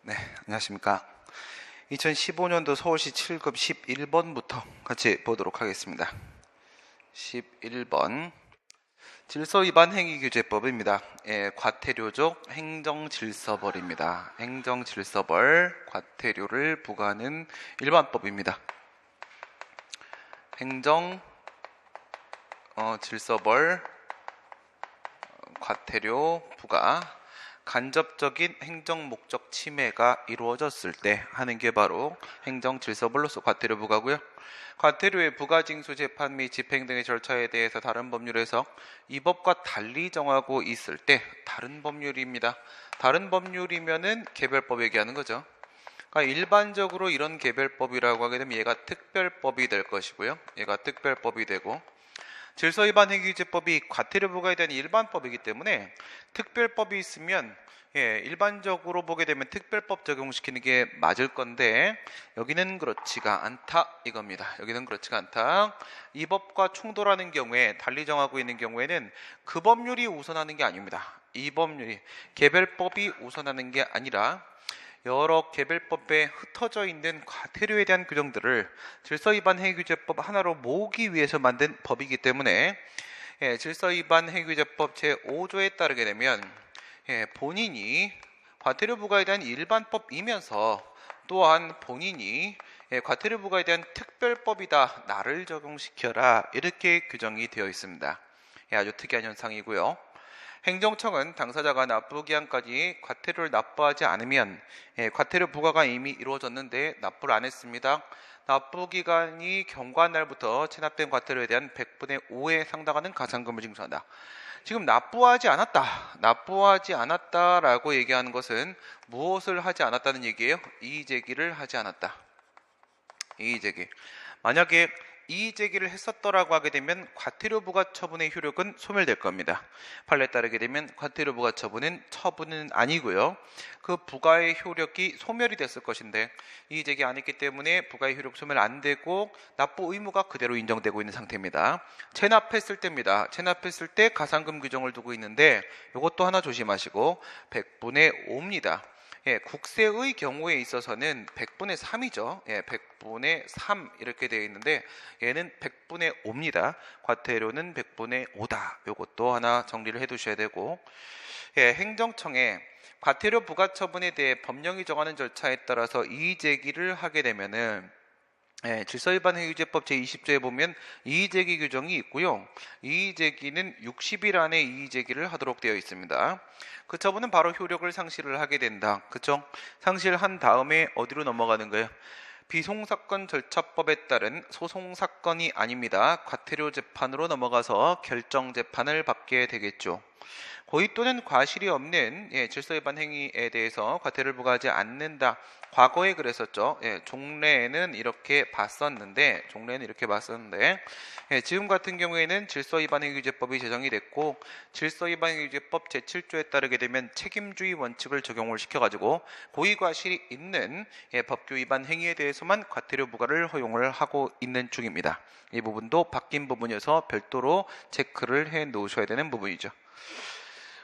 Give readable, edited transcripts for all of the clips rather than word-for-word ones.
네, 안녕하십니까. 2015년도 서울시 7급 11번부터 같이 보도록 하겠습니다. 11번 질서위반 행위규제법입니다. 과태료적 행정질서벌입니다. 행정질서벌, 과태료를 부과하는 일반법입니다. 질서벌, 과태료 부과, 간접적인 행정 목적 침해가 이루어졌을 때 하는 게 바로 행정질서벌로서 과태료 부과고요. 과태료의 부가징수 재판 및 집행 등의 절차에 대해서 다른 법률에서 이 법과 달리 정하고 있을 때 다른 법률입니다. 다른 법률이면은 개별법 얘기하는 거죠. 그러니까 일반적으로 이런 개별법이라고 하게 되면 얘가 특별법이 될 것이고요. 얘가 특별법이 되고, 질서위반 행위규제법이 과태료 부과에 대한 일반법이기 때문에 특별법이 있으면 일반적으로 보게 되면 특별법 적용시키는 게 맞을 건데 여기는 그렇지가 않다 이겁니다. 여기는 그렇지가 않다. 이 법과 충돌하는 경우에, 달리 정하고 있는 경우에는 그 법률이 우선하는 게 아닙니다. 이 법률이, 개별법이 우선하는 게 아니라 여러 개별법에 흩어져 있는 과태료에 대한 규정들을 질서위반 행위규제법 하나로 모으기 위해서 만든 법이기 때문에 질서위반 행위규제법 제5조에 따르게 되면 본인이 과태료 부과에 대한 일반법이면서 또한 본인이 과태료 부과에 대한 특별법이다, 나를 적용시켜라, 이렇게 규정이 되어 있습니다. 아주 특이한 현상이고요. 행정청은 당사자가 납부기한까지 과태료를 납부하지 않으면 과태료 부과가 이미 이루어졌는데 납부를 안 했습니다. 납부기간이 경과한 날부터 체납된 과태료에 대한 100분의 5에 상당하는 가산금을 징수한다. 지금 납부하지 않았다라고 얘기하는 것은 무엇을 하지 않았다는 얘기예요? 이의제기를 하지 않았다. 이의제기. 만약에 이의제기를 했었더라고 하게 되면 과태료 부과 처분의 효력은 소멸될 겁니다. 판례에 따르게 되면 과태료 부과 처분은 아니고요. 그 부과의 효력이 소멸이 됐을 것인데 이의제기 안 했기 때문에 부과의 효력 소멸 안 되고 납부 의무가 그대로 인정되고 있는 상태입니다. 체납했을 때입니다. 체납했을 때 가산금 규정을 두고 있는데 이것도 하나 조심하시고 100분의 5입니다. 국세의 경우에 있어서는 100분의 3이죠. 100분의 3 이렇게 되어 있는데 얘는 100분의 5입니다. 과태료는 100분의 5다. 이것도 하나 정리를 해 두셔야 되고, 행정청에 과태료 부과 처분에 대해 법령이 정하는 절차에 따라서 이의제기를 하게 되면은 질서위반 행위규제법 제20조에 보면 이의제기 규정이 있고요. 이의제기는 60일 안에 이의제기를 하도록 되어 있습니다. 그 처분은 바로 효력을 상실을 하게 된다. 그쵸? 상실한 다음에 어디로 넘어가는 거예요? 비송사건 절차법에 따른 소송사건이 아닙니다. 과태료 재판으로 넘어가서 결정재판을 받게 되겠죠. 고의 또는 과실이 없는 질서위반 행위에 대해서 과태료를 부과하지 않는다. 과거에 그랬었죠. 종래에는 이렇게 봤었는데 지금 같은 경우에는 질서위반 행위규제법이 제정이 됐고, 질서위반 행위규제법 제7조에 따르게 되면 책임주의 원칙을 적용을 시켜가지고 고의 과실이 있는 법규 위반 행위에 대해서만 과태료 부과를 허용을 하고 있는 중입니다. 이 부분도 바뀐 부분이어서 별도로 체크를 해 놓으셔야 되는 부분이죠.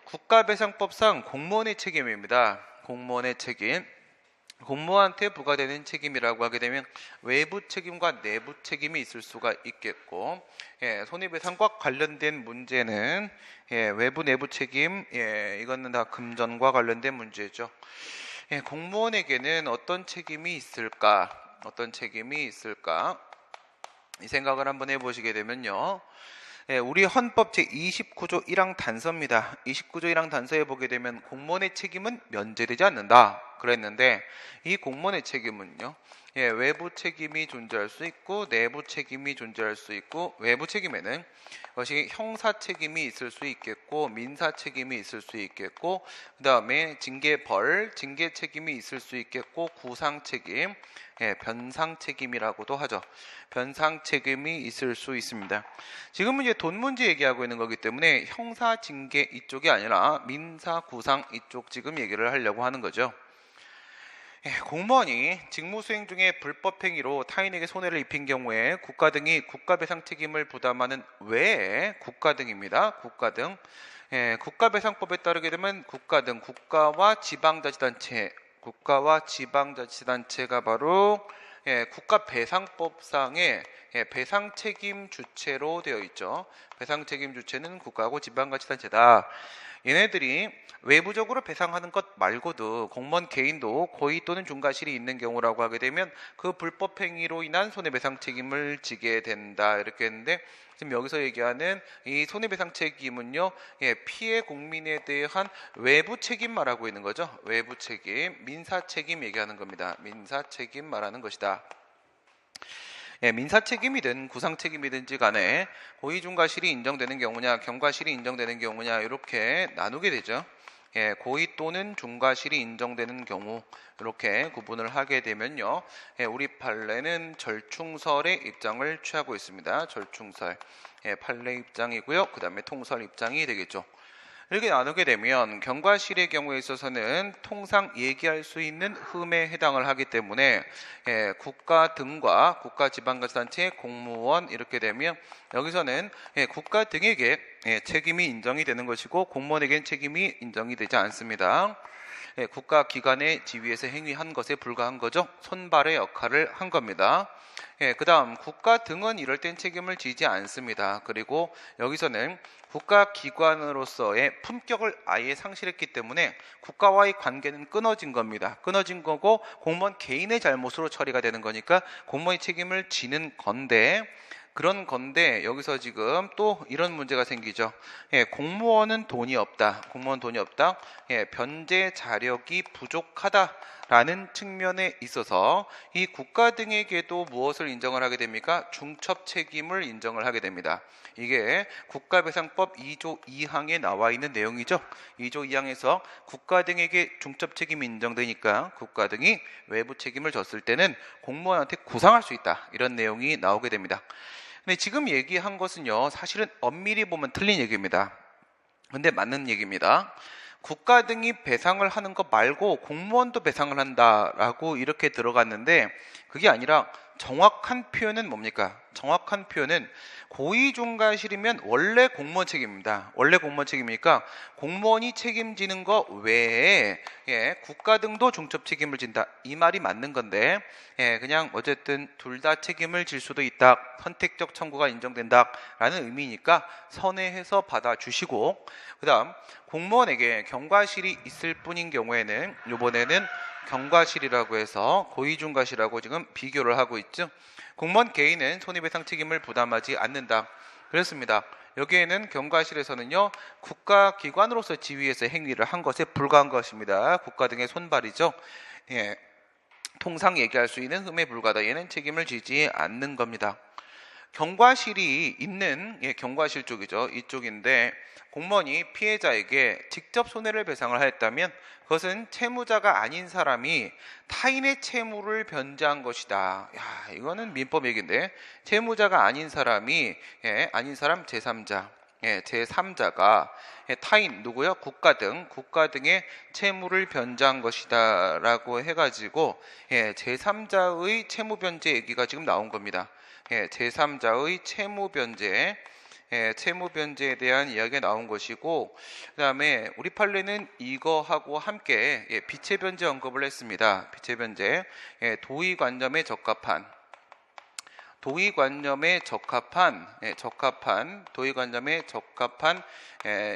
국가배상법상 공무원의 책임입니다. 공무원의 책임. 공무원한테 부과되는 책임이라고 하게 되면 외부 책임과 내부 책임이 있을 수가 있겠고, 손해배상과 관련된 문제는 외부 내부 책임, 이거는 다 금전과 관련된 문제죠. 공무원에게는 어떤 책임이 있을까? 이 생각을 한번 해보시게 되면요. 우리 헌법 제29조 1항 단서입니다. 29조 1항 단서에 보게 되면 공무원의 책임은 면제되지 않는다 그랬는데, 이 공무원의 책임은요, 외부 책임이 존재할 수 있고 내부 책임이 존재할 수 있고, 외부 책임에는 그것이 형사 책임이 있을 수 있겠고 민사 책임이 있을 수 있겠고, 그 다음에 징계 책임이 있을 수 있겠고, 구상 책임, 변상 책임이라고도 하죠. 변상 책임이 있을 수 있습니다. 지금은 이제 돈 문제 얘기하고 있는 거기 때문에 형사 징계 이쪽이 아니라 민사 구상 이쪽 지금 얘기를 하려고 하는 거죠. 공무원이 직무 수행 중에 불법 행위로 타인에게 손해를 입힌 경우에 국가 등이 국가배상 책임을 부담하는 외에, 국가 등입니다. 국가 등. 국가배상법에 따르게 되면 국가 등, 국가와 지방자치단체 국가와 지방자치단체가 바로 국가배상법상의 배상 책임 주체로 되어 있죠. 배상 책임 주체는 국가하고 지방자치단체다. 얘네들이 외부적으로 배상하는 것 말고도 공무원 개인도 고의 또는 중과실이 있는 경우라고 하게 되면 그 불법 행위로 인한 손해배상 책임을 지게 된다 이렇게 했는데, 지금 여기서 얘기하는 이 손해배상 책임은요, 피해 국민에 대한 외부 책임 말하고 있는 거죠. 외부 책임, 민사 책임 얘기하는 겁니다. 민사 책임 말하는 것이다. 민사 책임이든 구상 책임이든지 간에 고의 중과실이 인정되는 경우냐, 경과실이 인정되는 경우냐 이렇게 나누게 되죠. 고의 또는 중과실이 인정되는 경우 이렇게 구분을 하게 되면요, 우리 판례는 절충설의 입장을 취하고 있습니다. 절충설, 판례 입장이고요. 그 다음에 통설 입장이 되겠죠. 이렇게 나누게 되면 경과실의 경우에 있어서는 통상 얘기할 수 있는 흠에 해당을 하기 때문에 국가 등과 국가지방자치단체, 공무원 이렇게 되면 여기서는 국가 등에게 책임이 인정이 되는 것이고 공무원에게는 책임이 인정이 되지 않습니다. 국가기관의 지위에서 행위한 것에 불과한 거죠. 손발의 역할을 한 겁니다. 그 다음 국가 등은 이럴 땐 책임을 지지 않습니다. 그리고 여기서는 국가기관으로서의 품격을 아예 상실했기 때문에 국가와의 관계는 끊어진 겁니다. 끊어진 거고 공무원 개인의 잘못으로 처리가 되는 거니까 공무원이 책임을 지는 건데, 그런 건데 여기서 지금 또 이런 문제가 생기죠. 공무원은 돈이 없다. 공무원 돈이 없다. 변제 자력이 부족하다라는 측면에 있어서 이 국가 등에게도 무엇을 인정을 하게 됩니까? 중첩 책임을 인정을 하게 됩니다. 이게 국가배상법 2조 2항에 나와 있는 내용이죠. 2조 2항에서 국가 등에게 중첩 책임이 인정되니까 국가 등이 외부 책임을 졌을 때는 공무원한테 구상할 수 있다. 이런 내용이 나오게 됩니다. 근데 지금 얘기한 것은요, 사실은 엄밀히 보면 틀린 얘기입니다. 근데 맞는 얘기입니다. 국가 등이 배상을 하는 것 말고 공무원도 배상을 한다라고 이렇게 들어갔는데, 그게 아니라 정확한 표현은 뭡니까? 정확한 표현은 고의중과실이면 원래 공무원 책임입니다. 원래 공무원 책임이니까 공무원이 책임지는 것 외에 국가 등도 중첩 책임을 진다. 이 말이 맞는 건데 그냥 어쨌든 둘 다 책임을 질 수도 있다. 선택적 청구가 인정된다라는 의미니까 선회해서 받아주시고, 그 다음 공무원에게 경과실이 있을 뿐인 경우에는 이번에는 경과실이라고 해서 고의중과실하고 지금 비교를 하고 있죠. 공무원 개인은 손해배상 책임을 부담하지 않는다. 그렇습니다. 여기에는 경과실에서는요, 국가기관으로서 지위에서 행위를 한 것에 불과한 것입니다. 국가 등의 손발이죠. 통상 얘기할 수 있는 흠에 불과하다. 얘는 책임을 지지 않는 겁니다. 경과실이 있는 경과실 쪽이죠. 이쪽인데 공무원이 피해자에게 직접 손해를 배상을 하였다면 그것은 채무자가 아닌 사람이 타인의 채무를 변제한 것이다. 야, 이거는 민법 얘기인데 채무자가 아닌 사람이 아닌 사람 제3자 제3자가 타인 누구요? 국가 등의 채무를 변제한 것이다 라고 해가지고 제3자의 채무 변제 얘기가 지금 나온 겁니다. 제3자의 채무 변제에 대한 이야기가 나온 것이고, 그 다음에 우리 판례는 이거하고 함께 비체 변제 언급을 했습니다. 비체 변제, 도의관념에 적합한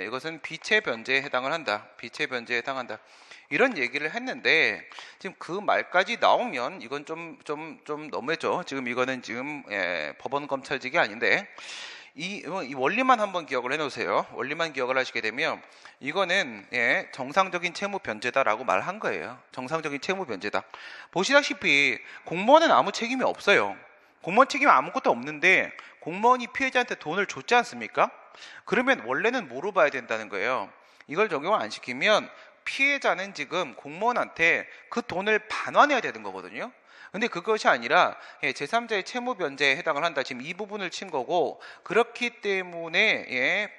이것은 비체 변제에 해당을 한다. 비체 변제에 해당한다. 이런 얘기를 했는데 지금 그 말까지 나오면 이건 좀 너무했죠. 지금 이거는 지금 법원 검찰직이 아닌데 이 원리만 한번 기억을 해놓으세요. 원리만 기억을 하시게 되면 이거는 정상적인 채무 변제다라고 말한 거예요. 정상적인 채무 변제다. 보시다시피 공무원은 아무 책임이 없어요. 공무원 책임이 아무것도 없는데 공무원이 피해자한테 돈을 줬지 않습니까? 그러면 원래는 뭐로 봐야 된다는 거예요. 이걸 적용을 안 시키면 피해자는 지금 공무원한테 그 돈을 반환해야 되는 거거든요. 근데 그것이 아니라 제3자의 채무 변제에 해당을 한다. 지금 이 부분을 친 거고, 그렇기 때문에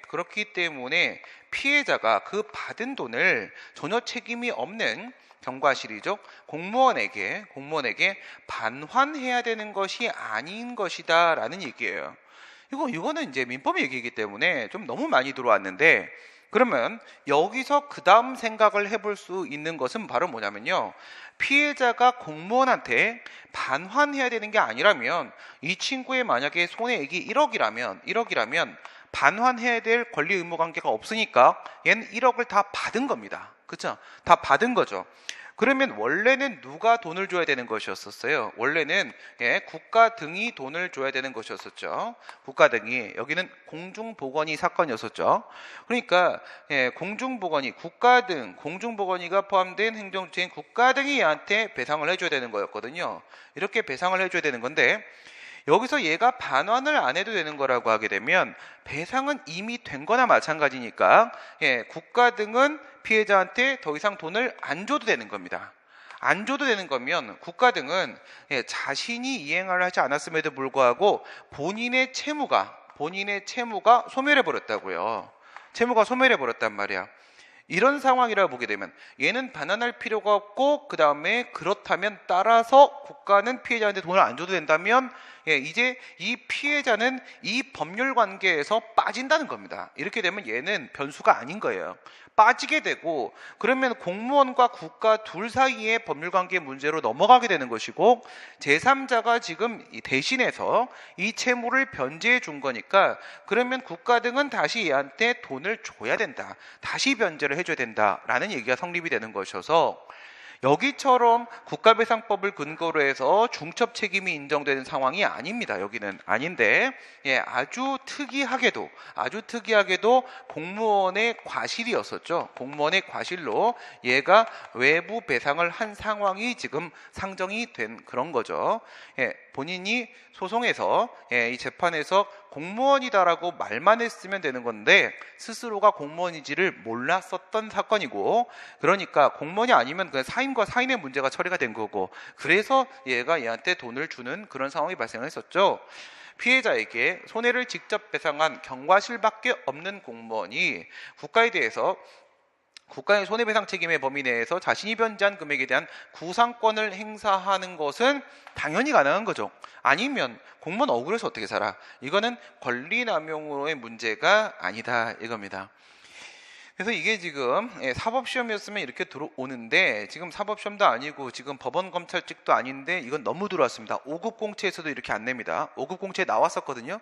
피해자가 그 받은 돈을 전혀 책임이 없는 경과실이죠. 공무원에게 반환해야 되는 것이 아닌 것이다라는 얘기예요. 이거는 이제 민법 얘기이기 때문에 좀 너무 많이 들어왔는데 그러면 여기서 그 다음 생각을 해볼 수 있는 것은 바로 뭐냐면요. 피해자가 공무원한테 반환해야 되는 게 아니라면, 이 친구의 만약에 손해액이 1억이라면 반환해야 될 권리 의무 관계가 없으니까 얘는 1억을 다 받은 겁니다. 그쵸? 다 받은 거죠. 그러면 원래는 누가 돈을 줘야 되는 것이었었어요? 원래는 국가 등이 돈을 줘야 되는 것이었었죠. 국가 등이. 여기는 공중보건위 사건이었었죠. 그러니까 공중보건위, 국가 등, 공중보건위가 포함된 행정주체인 국가 등이 얘한테 배상을 해줘야 되는 거였거든요. 이렇게 배상을 해줘야 되는 건데, 여기서 얘가 반환을 안 해도 되는 거라고 하게 되면 배상은 이미 된 거나 마찬가지니까 국가 등은 피해자한테 더 이상 돈을 안 줘도 되는 겁니다. 안 줘도 되는 거면 국가 등은 자신이 이행을 하지 않았음에도 불구하고 본인의 채무가 소멸해 버렸다고요. 채무가 소멸해 버렸단 말이야. 이런 상황이라고 보게 되면 얘는 반환할 필요가 없고, 그 다음에 그렇다면 따라서 국가는 피해자한테 돈을 안 줘도 된다면 이제 이 피해자는 이 법률 관계에서 빠진다는 겁니다. 이렇게 되면 얘는 변수가 아닌 거예요. 빠지게 되고, 그러면 공무원과 국가 둘 사이의 법률 관계 문제로 넘어가게 되는 것이고, 제3자가 지금 대신해서 이 채무를 변제해 준 거니까, 그러면 국가 등은 다시 얘한테 돈을 줘야 된다, 다시 변제를 해줘야 된다라는 얘기가 성립이 되는 것이어서, 여기처럼 국가배상법을 근거로 해서 중첩 책임이 인정되는 상황이 아닙니다. 여기는 아닌데, 아주 특이하게도 공무원의 과실이었었죠. 공무원의 과실로 얘가 외부 배상을 한 상황이 지금 상정이 된 그런 거죠. 본인이 소송에서 이 재판에서 공무원이다라고 말만 했으면 되는 건데 스스로가 공무원인지를 몰랐었던 사건이고, 그러니까 공무원이 아니면 그냥 사인과 사인의 문제가 처리가 된 거고, 그래서 얘가 얘한테 돈을 주는 그런 상황이 발생했었죠. 피해자에게 손해를 직접 배상한 경과실밖에 없는 공무원이 국가에 대해서 국가의 손해배상 책임의 범위 내에서 자신이 변제한 금액에 대한 구상권을 행사하는 것은 당연히 가능한 거죠. 아니면 공무원 억울해서 어떻게 살아? 이거는 권리남용으로의 문제가 아니다 이겁니다. 그래서 이게 지금 사법시험이었으면 이렇게 들어오는데, 지금 사법시험도 아니고 지금 법원검찰직도 아닌데 이건 너무 들어왔습니다. 5급 공채에서도 이렇게 안 냅니다. 5급 공채에 나왔었거든요.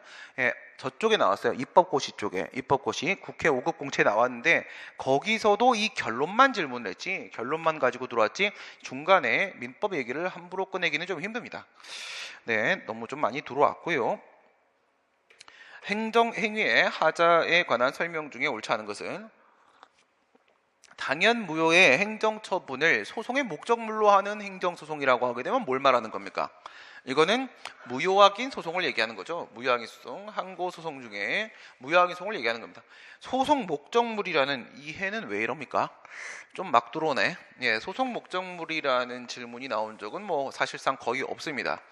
저쪽에 나왔어요. 입법고시 쪽에. 입법고시 국회 5급 공채에 나왔는데 거기서도 이 결론만 질문을 했지, 결론만 가지고 들어왔지 중간에 민법 얘기를 함부로 꺼내기는 좀 힘듭니다. 네, 너무 좀 많이 들어왔고요. 행정행위의 하자에 관한 설명 중에 옳지 않은 것은, 당연 무효의 행정처분을 소송의 목적물로 하는 행정소송이라고 하게 되면 뭘 말하는 겁니까? 이거는 무효확인 소송을 얘기하는 거죠. 무효확인 소송, 항고소송 중에 무효확인 소송을 얘기하는 겁니다. 소송 목적물이라는 이해는 왜 이럽니까? 좀 막 들어오네. 소송 목적물이라는 질문이 나온 적은 뭐 사실상 거의 없습니다.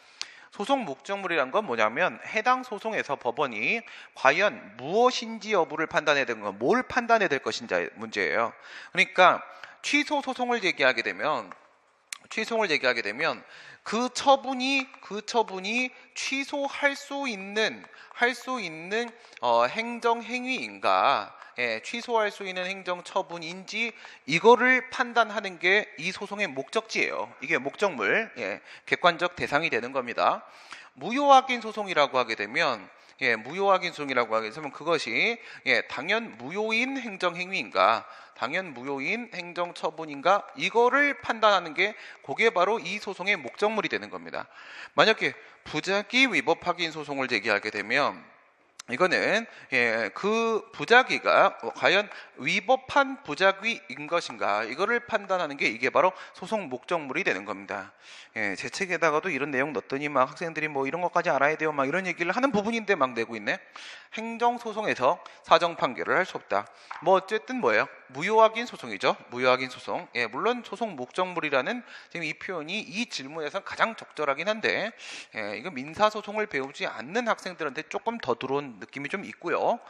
소송 목적물이란 건 뭐냐면 해당 소송에서 법원이 과연 무엇인지 여부를 판단해야 되는 건, 뭘 판단해야 될 것인지의 문제예요. 그러니까 취소 소송을 제기하게 되면 그 처분이 취소할 수 있는 행정 행위인가, 취소할 수 있는 행정 처분인지 이거를 판단하는 게 이 소송의 목적지예요. 이게 목적물, 객관적 대상이 되는 겁니다. 무효확인 소송이라고 하게 되면 그것이 당연 무효인 행정 행위인가, 당연 무효인 행정 처분인가, 이거를 판단하는 게 그게 바로 이 소송의 목적물이 되는 겁니다. 만약에 부작위 위법 확인 소송을 제기하게 되면 이거는 그 부작위가 과연 위법한 부작위인 것인가, 이거를 판단하는 게 이게 바로 소송 목적물이 되는 겁니다. 제 책에다가도 이런 내용 넣었더니 막 학생들이 뭐 이런 것까지 알아야 돼요 막 이런 얘기를 하는 부분인데 막 내고 있네. 행정소송에서 사정 판결을 할 수 없다. 뭐 어쨌든 뭐예요? 무효확인 소송이죠. 무효확인 소송. 물론 소송 목적물이라는 지금 이 표현이 이 질문에서 가장 적절하긴 한데, 이거 민사소송을 배우지 않는 학생들한테 조금 더 들어온 느낌이 좀 있고요.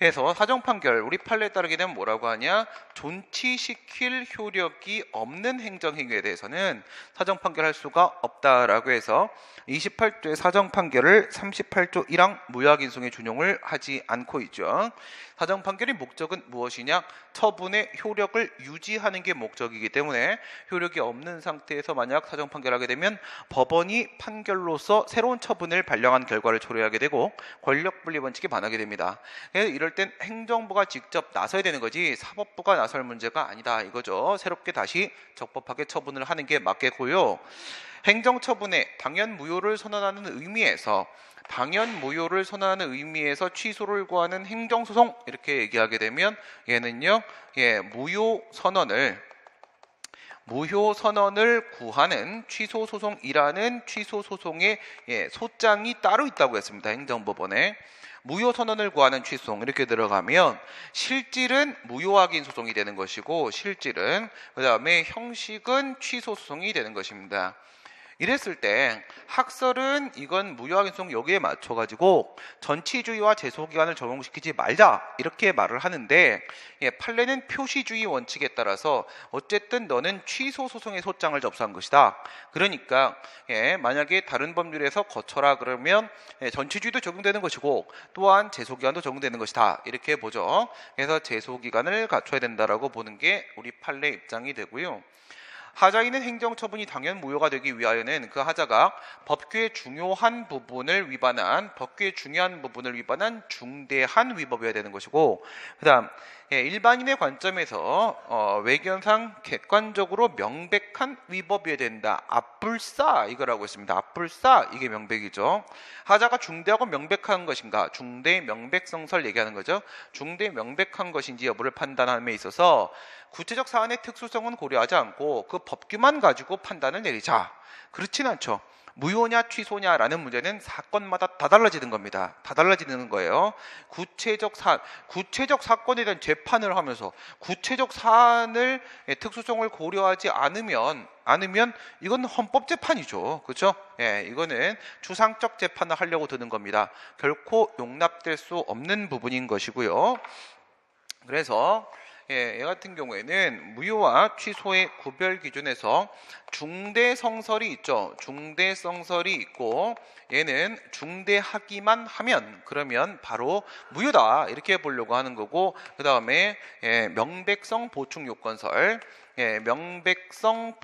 그래서 사정 판결 우리 판례에 따르게 되면 뭐라고 하냐? 존치시킬 효력이 없는 행정행위에 대해서는 사정 판결할 수가 없다라고 해서 28조의 사정 판결을 38조 1항 무효학인송에 준용을 하지 않고 있죠. 사정 판결의 목적은 무엇이냐? 처분의 효력을 유지하는 게 목적이기 때문에 효력이 없는 상태에서 만약 사정 판결하게 되면 법원이 판결로서 새로운 처분을 발령한 결과를 초래하게 되고 권력분리 원칙에 반하게 됩니다. 그래서 이럴 땐 행정부가 직접 나서야 되는 거지 사법부가 나설 문제가 아니다 이거죠. 새롭게 다시 적법하게 처분을 하는 게 맞겠고요. 행정처분에 당연 무효를 선언하는 의미에서 취소를 구하는 행정소송 이렇게 얘기하게 되면 얘는요, 무효 선언을 구하는 취소소송이라는 취소소송의 소장이 따로 있다고 했습니다. 행정법원에. 무효 선언을 구하는 취소송 이렇게 들어가면 실질은 무효확인 소송이 되는 것이고 그 다음에 형식은 취소소송이 되는 것입니다. 이랬을 때 학설은 이건 무효확인 소송 여기에 맞춰가지고 전치주의와 제소기간을 적용시키지 말자 이렇게 말을 하는데 판례는 표시주의 원칙에 따라서 어쨌든 너는 취소소송의 소장을 접수한 것이다. 그러니까 만약에 다른 법률에서 거쳐라 그러면 전치주의도 적용되는 것이고 또한 제소기간도 적용되는 것이다 이렇게 보죠. 그래서 제소기간을 갖춰야 된다라고 보는 게 우리 판례 입장이 되고요. 하자인은 행정처분이 당연 무효가 되기 위하여는 그 하자가 법규의 중요한 부분을 위반한 중대한 위법이어야 되는 것이고 그 다음 일반인의 관점에서 외견상 객관적으로 명백한 위법이어야 된다. 압불사 이거라고 했습니다. 압불사 이게 명백이죠. 하자가 중대하고 명백한 것인가 중대 명백성설 얘기하는 거죠. 중대 명백한 것인지 여부를 판단함에 있어서 구체적 사안의 특수성은 고려하지 않고 그 법규만 가지고 판단을 내리자. 그렇진 않죠. 무효냐 취소냐라는 문제는 사건마다 다 달라지는 겁니다. 다 달라지는 거예요. 구체적 사건에 대한 재판을 하면서 구체적 사안을 특수성을 고려하지 않으면 이건 헌법재판이죠. 그렇죠? 이거는 추상적 재판을 하려고 드는 겁니다. 결코 용납될 수 없는 부분인 것이고요. 그래서 얘 같은 경우에는 무효와 취소의 구별 기준에서 중대성설이 있죠. 중대성설이 있고 얘는 중대하기만 하면 그러면 바로 무효다 이렇게 보려고 하는 거고 그 다음에 명백성 보충 요건설 명백성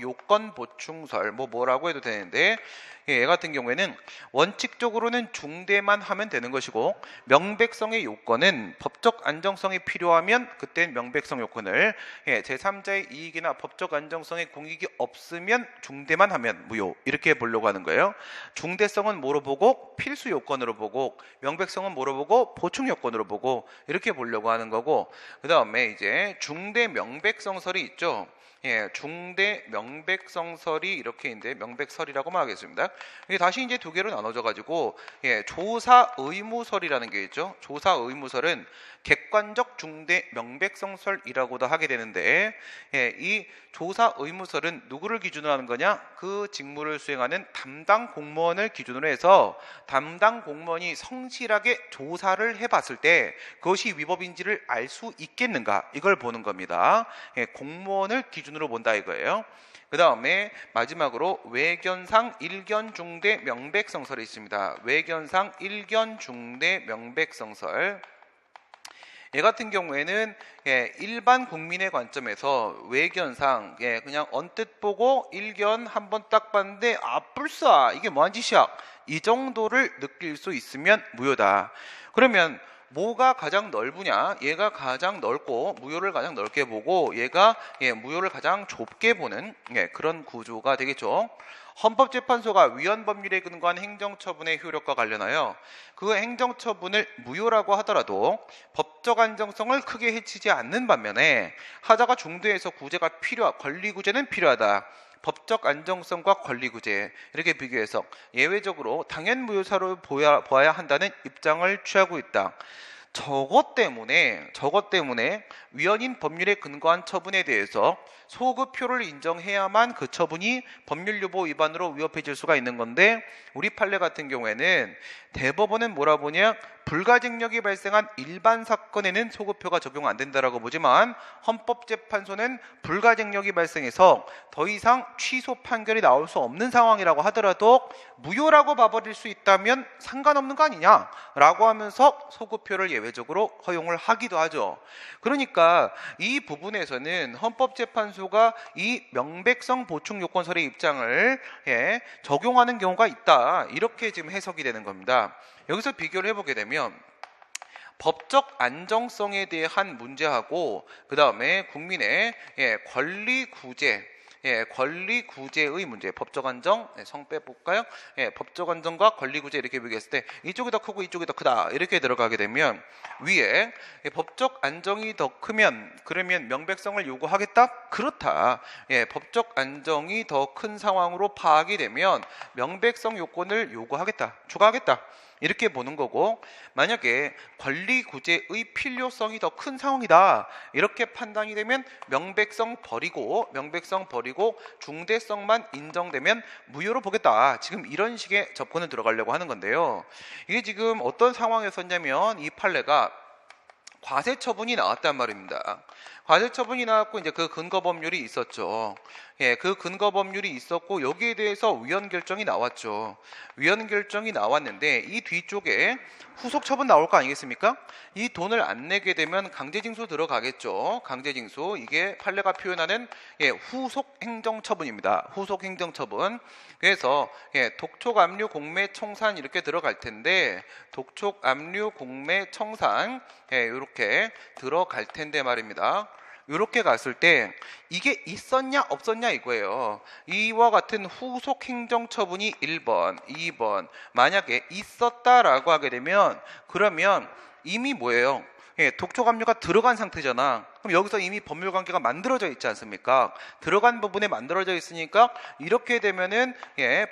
요건 보충설 뭐라고 해도 되는데 얘 같은 경우에는 원칙적으로는 중대만 하면 되는 것이고 명백성의 요건은 법적 안정성이 필요하면 그땐 명백성 요건을 제3자의 이익이나 법적 안정성의 공익이 없으면 중대만 하면 무효 이렇게 보려고 하는 거예요. 중대성은 뭐로 보고 필수 요건으로 보고 명백성은 뭐로 보고 보충 요건으로 보고 이렇게 보려고 하는 거고 그 다음에 이제 중대 명백성설이 있죠. 중대 명백성설이 이렇게 있는데 명백설이라고만 하겠습니다. 이게 다시 이제 두 개로 나눠져 가지고 조사 의무설이라는 게 있죠. 조사 의무설은 객관적 중대 명백성설이라고도 하게 되는데 이 조사 의무설은 누구를 기준으로 하는 거냐? 그 직무를 수행하는 담당 공무원을 기준으로 해서 담당 공무원이 성실하게 조사를 해봤을 때 그것이 위법인지를 알 수 있겠는가? 이걸 보는 겁니다. 공무원을 기준으로 본다 이거예요. 그 다음에 마지막으로 외견상 일견 중대 명백성설이 있습니다. 외견상 일견 중대 명백성설. 얘 같은 경우에는 일반 국민의 관점에서 외견상 그냥 언뜻 보고 일견 한번 딱 봤는데 불사 이게 뭐한 짓이야 이 정도를 느낄 수 있으면 무효다. 그러면 뭐가 가장 넓으냐? 얘가 가장 넓고 무효를 가장 넓게 보고 얘가 무효를 가장 좁게 보는 그런 구조가 되겠죠. 헌법재판소가 위헌법률에 근거한 행정처분의 효력과 관련하여 그 행정처분을 무효라고 하더라도 법적 안정성을 크게 해치지 않는 반면에 하자가 중대해서 권리구제는 필요하다. 법적 안정성과 권리구제 이렇게 비교해서 예외적으로 당연무효사로 보아야 한다는 입장을 취하고 있다. 저것 때문에 위헌인 법률에 근거한 처분에 대해서 소급표를 인정해야만 그 처분이 법률 유보 위반으로 위협해질 수가 있는 건데, 우리 판례 같은 경우에는 대법원은 뭐라 보냐, 불가증력이 발생한 일반 사건에는 소급표가 적용 안 된다라고 보지만 헌법재판소는 불가증력이 발생해서 더 이상 취소 판결이 나올 수 없는 상황이라고 하더라도 무효라고 봐버릴 수 있다면 상관없는 거 아니냐라고 하면서 소급표를 예외적으로 허용을 하기도 하죠. 그러니까 이 부분에서는 헌법재판소가 이 명백성 보충 요건설의 입장을 적용하는 경우가 있다, 이렇게 지금 해석이 되는 겁니다. 여기서 비교를 해보게 되면 법적 안정성에 대한 문제하고 그 다음에 국민의 권리 구제의 문제, 법적 안정, 성 빼볼까요? 법적 안정과 권리 구제 이렇게 비교했을 때 이쪽이 더 크고 이쪽이 더 크다, 이렇게 들어가게 되면 위에 법적 안정이 더 크면 그러면 명백성을 요구하겠다? 그렇다. 법적 안정이 더 큰 상황으로 파악이 되면 명백성 요건을 요구하겠다, 추가하겠다, 이렇게 보는 거고, 만약에 권리 구제의 필요성이 더 큰 상황이다, 이렇게 판단이 되면 명백성 버리고 중대성만 인정되면 무효로 보겠다, 지금 이런 식의 접근을 들어가려고 하는 건데요. 이게 지금 어떤 상황에서냐면 이 판례가 과세 처분이 나왔단 말입니다. 과세 처분이 나왔고 이제 그 근거 법률이 있었죠. 그 근거 법률이 있었고 여기에 대해서 위헌 결정이 나왔죠. 위헌 결정이 나왔는데 이 뒤쪽에 후속 처분 나올 거 아니겠습니까? 이 돈을 안 내게 되면 강제징수 들어가겠죠. 강제징수, 이게 판례가 표현하는 후속 행정처분입니다. 후속 행정처분. 그래서 독촉, 압류, 공매, 청산 이렇게 들어갈 텐데, 독촉, 압류, 공매, 청산 이렇게 들어갈 텐데 말입니다. 이렇게 갔을 때 이게 있었냐 없었냐 이거예요. 이와 같은 후속 행정처분이 1번, 2번 만약에 있었다라고 하게 되면 그러면 이미 뭐예요? 독촉 압류가 들어간 상태잖아. 그럼 여기서 이미 법률관계가 만들어져 있지 않습니까? 들어간 부분에 만들어져 있으니까 이렇게 되면은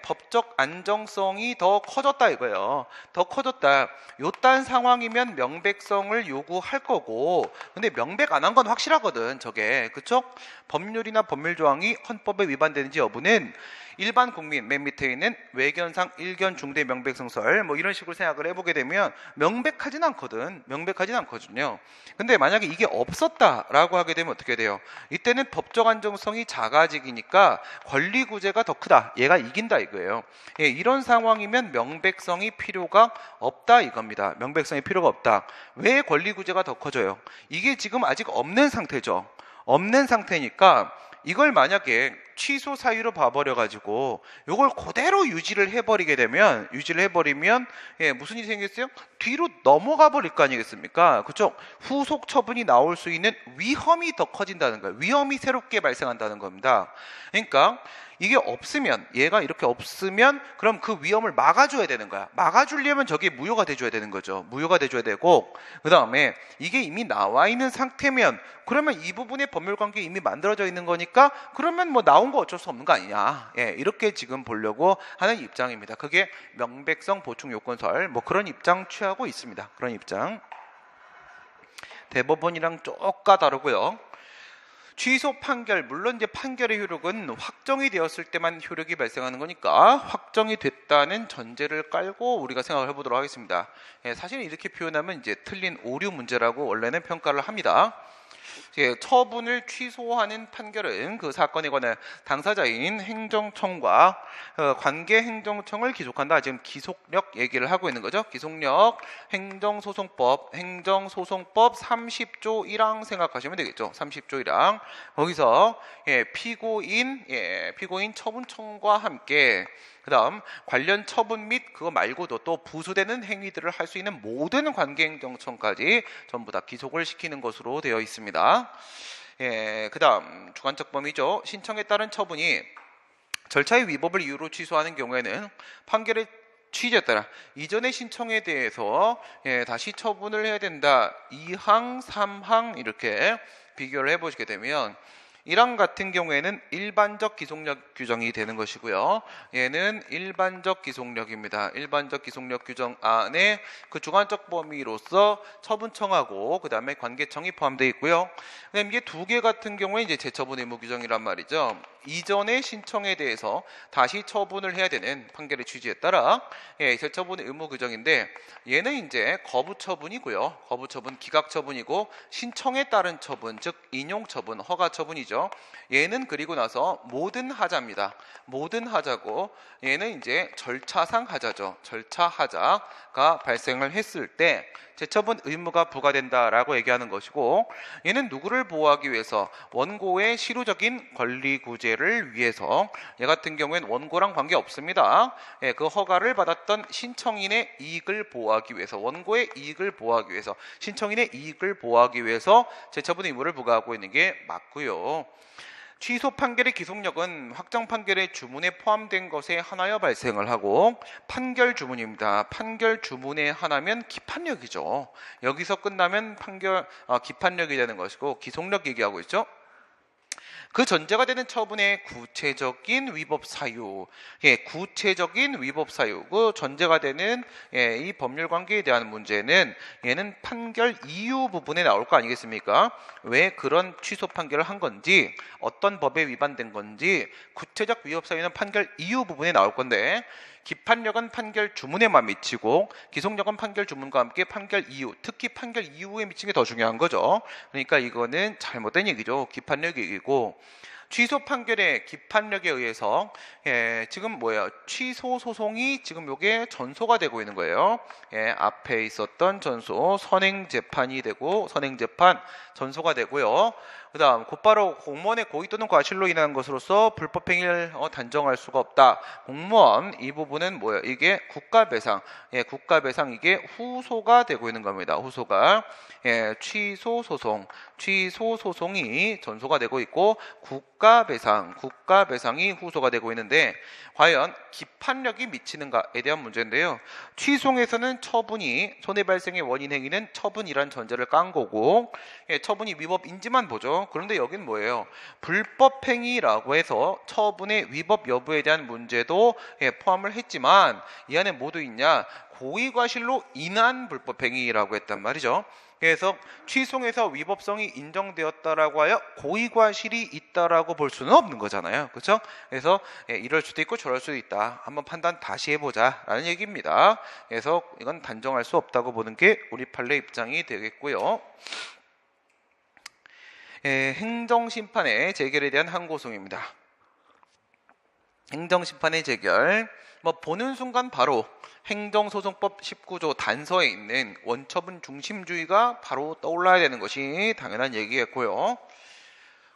법적 안정성이 더 커졌다 이거예요. 더 커졌다. 요딴 상황이면 명백성을 요구할 거고, 근데 명백 안 한 건 확실하거든 저게, 그쵸? 법률이나 법률조항이 헌법에 위반되는지 여부는 일반 국민 맨 밑에 있는 외견상 일견 중대 명백성설 뭐 이런 식으로 생각을 해보게 되면 명백하진 않거든요. 근데 만약에 이게 없었다라고 하게 되면 어떻게 돼요? 이때는 법적 안정성이 작아지니까 권리 구제가 더 크다, 얘가 이긴다 이거예요. 이런 상황이면 명백성이 필요가 없다 이겁니다. 명백성이 필요가 없다. 왜 권리 구제가 더 커져요? 이게 지금 아직 없는 상태죠. 없는 상태니까 이걸 만약에 취소 사유로 봐버려 가지고 이걸 그대로 유지를 해버리면 무슨 일이 생겼어요? 뒤로 넘어가 버릴 거 아니겠습니까? 그렇죠? 후속 처분이 나올 수 있는 위험이 더 커진다는 거예요. 위험이 새롭게 발생한다는 겁니다. 그러니까 이게 없으면, 얘가 이렇게 없으면 그럼 그 위험을 막아줘야 되는 거야. 막아주려면 저게 무효가 돼줘야 되는 거죠. 무효가 돼줘야 되고, 그 다음에 이게 이미 나와 있는 상태면 그러면 이 부분의 법률관계 이미 만들어져 있는 거니까 그러면 뭐 나온 거 어쩔 수 없는 거 아니냐, 이렇게 지금 보려고 하는 입장입니다. 그게 명백성 보충 요건설 뭐 그런 입장 취하고 있습니다. 그런 입장. 대법원이랑 조금 다르고요. 취소 판결, 물론 이제 판결의 효력은 확정이 되었을 때만 효력이 발생하는 거니까 확정이 됐다는 전제를 깔고 우리가 생각을 해보도록 하겠습니다. 사실 이렇게 표현하면 이제 틀린 오류 문제라고 원래는 평가를 합니다. 처분을 취소하는 판결은 그 사건에 관한 당사자인 행정청과 관계 행정청을 기속한다. 지금 기속력 얘기를 하고 있는 거죠. 기속력, 행정소송법 30조 1항 생각하시면 되겠죠. 30조 1항. 거기서 피고인 처분청과 함께 그 다음 관련 처분 및 그거 말고도 또 부수되는 행위들을 할 수 있는 모든 관계행정청까지 전부 다 기속을 시키는 것으로 되어 있습니다. 그 다음 주관적 범위죠. 신청에 따른 처분이 절차의 위법을 이유로 취소하는 경우에는 판결의 취지에 따라 이전의 신청에 대해서 다시 처분을 해야 된다. 2항, 3항 이렇게 비교를 해보시게 되면 이랑 같은 경우에는 일반적 기속력 규정이 되는 것이고요. 얘는 일반적 기속력입니다. 일반적 기속력 규정 안에 그 주관적 범위로서 처분청하고 그 다음에 관계청이 포함되어 있고요. 그다음에 이게 두 개 같은 경우에 이제 재처분 의무 규정이란 말이죠. 이전의 신청에 대해서 다시 처분을 해야 되는 판결의 취지에 따라 재처분 의무 규정인데 얘는 이제 거부 처분이고요. 거부 처분, 기각 처분이고 신청에 따른 처분, 즉 인용 처분, 허가 처분이죠. 얘는 그리고 나서 모든 하자입니다. 모든 하자고 얘는 이제 절차상 하자죠. 절차 하자가 발생을 했을 때 재처분 의무가 부과된다라고 얘기하는 것이고 얘는 누구를 보호하기 위해서 원고의 실효적인 권리 구제를 위해서 얘 같은 경우에는 원고랑 관계 없습니다. 그 허가를 받았던 신청인의 이익을 보호하기 위해서 원고의 이익을 보호하기 위해서 신청인의 이익을 보호하기 위해서 재처분 의무를 부과하고 있는 게 맞고요. 취소 판결의 기속력은 확정 판결의 주문에 포함된 것에 한하여 발생을 하고 판결 주문입니다. 판결 주문에 하나면 기판력이죠. 여기서 끝나면 기판력이 되는 것이고 기속력 얘기하고 있죠. 그 전제가 되는 처분의 구체적인 위법 사유, 구체적인 위법 사유, 그 전제가 되는 이 법률 관계에 대한 문제는 얘는 판결 이유 부분에 나올 거 아니겠습니까? 왜 그런 취소 판결을 한 건지, 어떤 법에 위반된 건지, 구체적 위법 사유는 판결 이유 부분에 나올 건데 기판력은 판결 주문에만 미치고 기속력은 판결 주문과 함께 판결 이유, 특히 판결 이유에 미치는 게 더 중요한 거죠. 그러니까 이거는 잘못된 얘기죠. 기판력 얘기고 취소 판결의 기판력에 의해서 지금 뭐예요? 취소 소송이 지금 요게 전소가 되고 있는 거예요. 앞에 있었던 전소 선행 재판이 되고 선행 재판 전소가 되고요. 그다음 곧바로 공무원의 고의 또는 과실로 인한 것으로서 불법 행위를 단정할 수가 없다. 공무원 이 부분은 뭐예요? 이게 국가배상, 국가배상 이게 후소가 되고 있는 겁니다. 후소가 취소 소송이 전소가 되고 있고 국가배상이 후소가 되고 있는데 과연 기판력이 미치는가에 대한 문제인데요. 취소에서는 처분이 손해 발생의 원인 행위는 처분이란 전제를 깐 거고 처분이 위법인지만 보죠. 그런데 여긴 뭐예요? 불법 행위라고 해서 처분의 위법 여부에 대한 문제도 포함을 했지만 이 안에 뭐도 있냐? 고의과실로 인한 불법 행위라고 했단 말이죠. 그래서 취소에서 위법성이 인정되었다라고 하여 고의과실이 있다라고 볼 수는 없는 거잖아요. 그렇죠? 그래서 이럴 수도 있고 저럴 수도 있다. 한번 판단 다시 해보자라는 얘기입니다. 그래서 이건 단정할 수 없다고 보는 게 우리 판례 입장이 되겠고요. 행정심판의 재결에 대한 항고송입니다. 행정심판의 재결 보는 순간 바로 행정소송법 19조 단서에 있는 원처분 중심주의가 바로 떠올라야 되는 것이 당연한 얘기겠고요.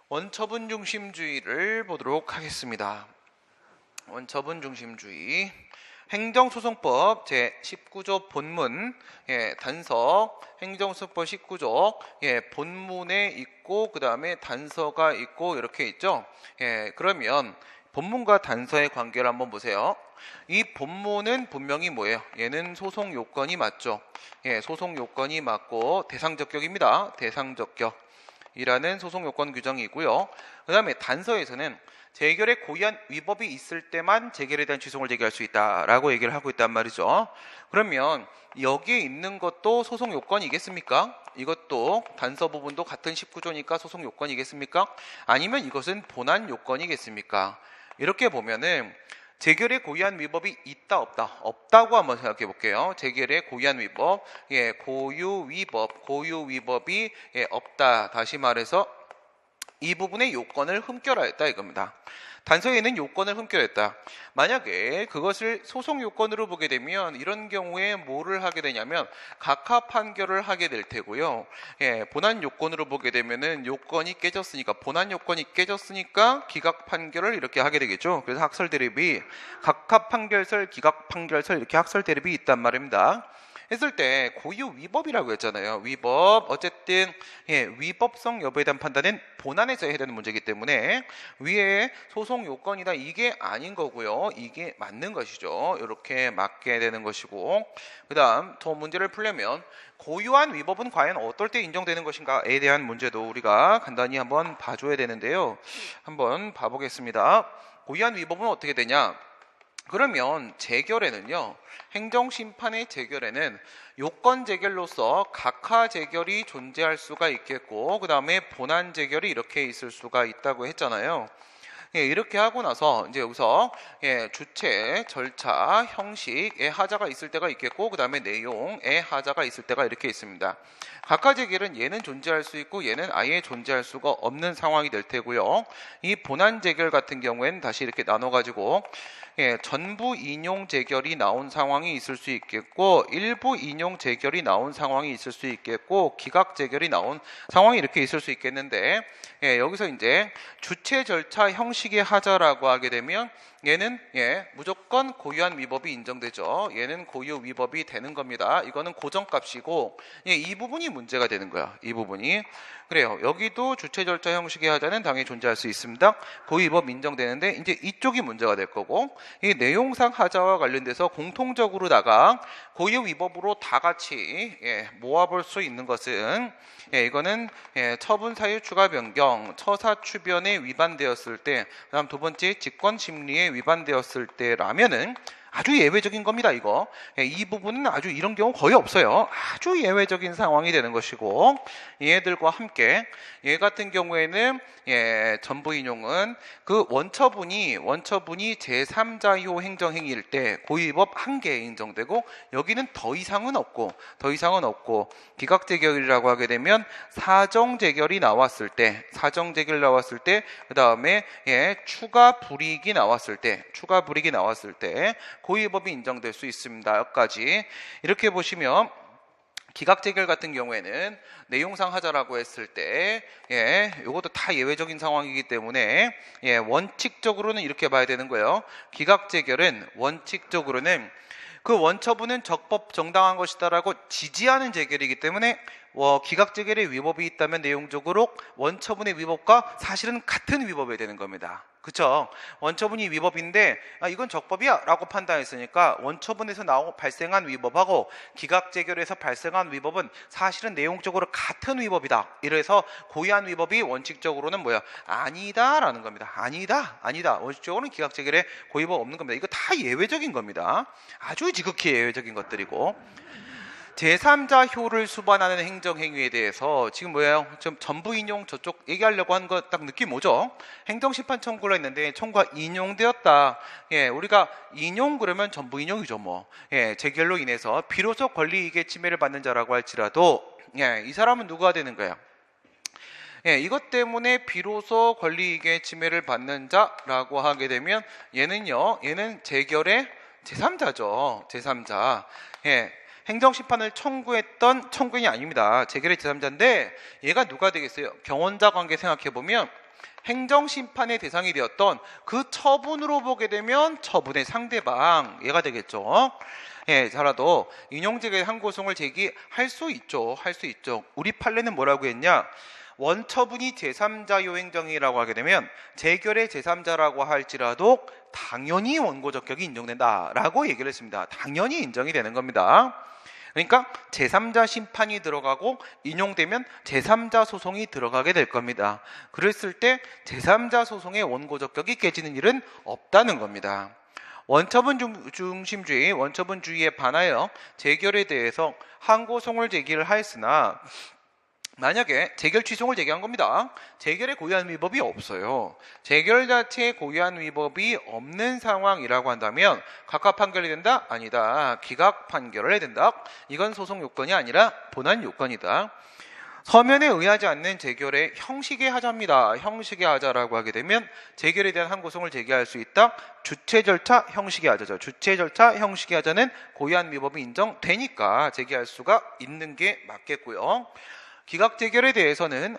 원처분 중심주의를 보도록 하겠습니다. 원처분 중심주의 행정소송법 제19조 본문 단서 행정소송법 19조 본문에 있고 그 다음에 단서가 있고 이렇게 있죠. 그러면 본문과 단서의 관계를 한번 보세요. 이 본문은 분명히 뭐예요? 얘는 소송 요건이 맞죠. 소송 요건이 맞고 대상적격입니다. 대상적격이라는 소송 요건 규정이고요. 그 다음에 단서에서는 재결에 고의한 위법이 있을 때만 재결에 대한 취소를 제기할 수 있다라고 얘기를 하고 있단 말이죠. 그러면 여기에 있는 것도 소송 요건이겠습니까? 이것도 단서 부분도 같은 19조니까 소송 요건이겠습니까? 아니면 이것은 본안 요건이겠습니까? 이렇게 보면은 재결에 고의한 위법이 있다 없다? 없다고 한번 생각해 볼게요. 재결에 고의한 위법, 고유 위법이 없다. 다시 말해서 이 부분의 요건을 흠결하였다 이겁니다. 단서에는 요건을 흠결했다. 만약에 그것을 소송 요건으로 보게 되면 이런 경우에 뭐를 하게 되냐면 각하 판결을 하게 될 테고요. 본안 요건으로 보게 되면은 요건이 깨졌으니까 본안 요건이 깨졌으니까 기각 판결을 이렇게 하게 되겠죠. 그래서 학설 대립이 각하 판결설, 기각 판결설 이렇게 학설 대립이 있단 말입니다. 했을 때 고유 위법이라고 했잖아요. 위법. 어쨌든 위법성 여부에 대한 판단은 본안에서 해야 되는 문제이기 때문에 위에 소송 요건이다 이게 아닌 거고요. 이게 맞는 것이죠. 이렇게 맞게 되는 것이고, 그 다음 더 문제를 풀려면 고유한 위법은 과연 어떨 때 인정되는 것인가에 대한 문제도 우리가 간단히 한번 봐줘야 되는데요. 한번 봐보겠습니다. 고유한 위법은 어떻게 되냐? 그러면 재결에는요, 행정심판의 재결에는 요건 재결로서 각하 재결이 존재할 수가 있겠고, 그 다음에 본안 재결이 이렇게 있을 수가 있다고 했잖아요. 이렇게 하고 나서 이제 여기서 주체, 절차, 형식의 하자가 있을 때가 있겠고, 그 다음에 내용의 하자가 있을 때가 이렇게 있습니다. 각하 재결은 얘는 존재할 수 있고 얘는 아예 존재할 수가 없는 상황이 될 테고요. 이 본안 재결 같은 경우에는 다시 이렇게 나눠가지고 전부 인용 재결이 나온 상황이 있을 수 있겠고, 일부 인용 재결이 나온 상황이 있을 수 있겠고, 기각 재결이 나온 상황이 이렇게 있을 수 있겠는데, 여기서 이제 주체, 절차, 형식의 하자라고 하게 되면 얘는 무조건 고유한 위법이 인정되죠. 얘는 고유 위법이 되는 겁니다. 이거는 고정값이고 이 부분이 문제가 되는 거야. 이 부분이. 그래요. 여기도 주체, 절차, 형식의 하자는 당연히 존재할 수 있습니다. 고유 위법 인정되는데 이제 이쪽이 문제가 될 거고, 이 내용상 하자와 관련돼서 공통적으로다가 고유 위법으로 다 같이 모아볼 수 있는 것은 이거는 처분 사유 추가 변경, 처사 추변에 위반되었을 때, 그다음 두 번째 직권 심리에 위반되었을 때라면은 아주 예외적인 겁니다. 이거 이 부분은 아주 이런 경우 거의 없어요. 아주 예외적인 상황이 되는 것이고, 얘들과 함께 얘 같은 경우에는 전부 인용은 그 원처분이 제3자효 행정행위일 때 고유위법 한 개 인정되고, 여기는 더 이상은 없고 기각재결이라고 하게 되면 사정재결이 나왔을 때, 그 다음에 추가 불이익이 나왔을 때 고유위법이 인정될 수 있습니다. 여기까지 이렇게 보시면, 기각재결 같은 경우에는 내용상 하자라고 했을 때 이것도 다 예외적인 상황이기 때문에 원칙적으로는 이렇게 봐야 되는 거예요. 기각재결은 원칙적으로는 그 원처분은 적법 정당한 것이다라고 지지하는 재결이기 때문에 기각재결의 위법이 있다면 내용적으로 원처분의 위법과 사실은 같은 위법이 되는 겁니다. 그쵸? 원처분이 위법인데 이건 적법이야 라고 판단했으니까 원처분에서 발생한 위법하고 기각재결에서 발생한 위법은 사실은 내용적으로 같은 위법이다. 이래서 고유한 위법이 원칙적으로는 아니다 라는 겁니다. 아니다. 원칙적으로는 기각재결에 고유법 없는 겁니다. 이거 다 예외적인 겁니다. 아주 지극히 예외적인 것들이고, 제3자효를 수반하는 행정행위에 대해서 지금 좀 전부 인용 저쪽 얘기하려고 하는 거 딱 느낌 오죠? 행정심판 청구를 했는데 청구가 인용되었다. 우리가 인용 그러면 전부 인용이죠. 재결로 인해서 비로소 권리이익의 침해를 받는 자라고 할지라도 이 사람은 누가 되는 거예요? 이것 때문에 비로소 권리이익의 침해를 받는 자라고 하게 되면 얘는 재결의 제3자죠. 제3자. 행정심판을 청구했던 청구인이 아닙니다. 재결의 제3자인데 얘가 누가 되겠어요? 경원자 관계 생각해보면 행정심판의 대상이 되었던 그 처분으로 보게 되면 처분의 상대방, 얘가 되겠죠. 자라도 인용재결 항고송을 제기할 수 있죠. 우리 판례는 뭐라고 했냐? 원처분이 제3자효 행정이라고 하게 되면 재결의 제3자라고 할지라도 당연히 원고 적격이 인정된다라고 얘기를 했습니다. 당연히 인정이 되는 겁니다. 그러니까 제3자 심판이 들어가고 인용되면 제3자 소송이 들어가게 될 겁니다. 그랬을 때 제3자 소송의 원고 적격이 깨지는 일은 없다는 겁니다. 원처분 중심주의, 원처분주의에 반하여 재결에 대해서 항고송을 제기를 하였으나 만약에 재결 취소를 제기한 겁니다. 재결에 고유한 위법이 없어요. 재결 자체에 고유한 위법이 없는 상황이라고 한다면 각하 판결이 된다? 아니다. 기각 판결을 해야 된다. 이건 소송 요건이 아니라 본안 요건이다. 서면에 의하지 않는 재결의 형식의 하자입니다. 형식의 하자라고 하게 되면 재결에 대한 항고송을 제기할 수 있다. 주체 절차 형식의 하자죠. 주체 절차 형식의 하자는 고유한 위법이 인정되니까 제기할 수가 있는 게 맞겠고요. 기각재결에 대해서는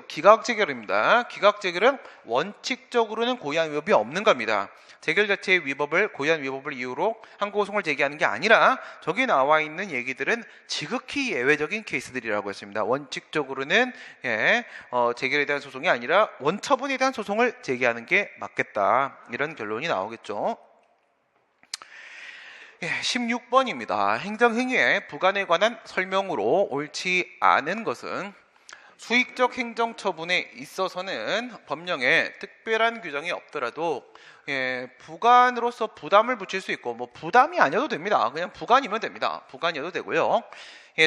기각재결입니다. 기각재결은 원칙적으로는 고의한 위법이 없는 겁니다. 재결 자체의 위법을 고의한 위법을 이유로 항고소송을 제기하는 게 아니라 저기 나와 있는 얘기들은 지극히 예외적인 케이스들이라고 했습니다. 원칙적으로는 재결에 대한 소송이 아니라 원처분에 대한 소송을 제기하는 게 맞겠다. 이런 결론이 나오겠죠. 16번입니다. 행정행위의 부관에 관한 설명으로 옳지 않은 것은 수익적 행정처분에 있어서는 법령에 특별한 규정이 없더라도 부관으로서 부담을 붙일 수 있고 부담이 아니어도 됩니다. 그냥 부관이면 됩니다. 부관이어도 되고요.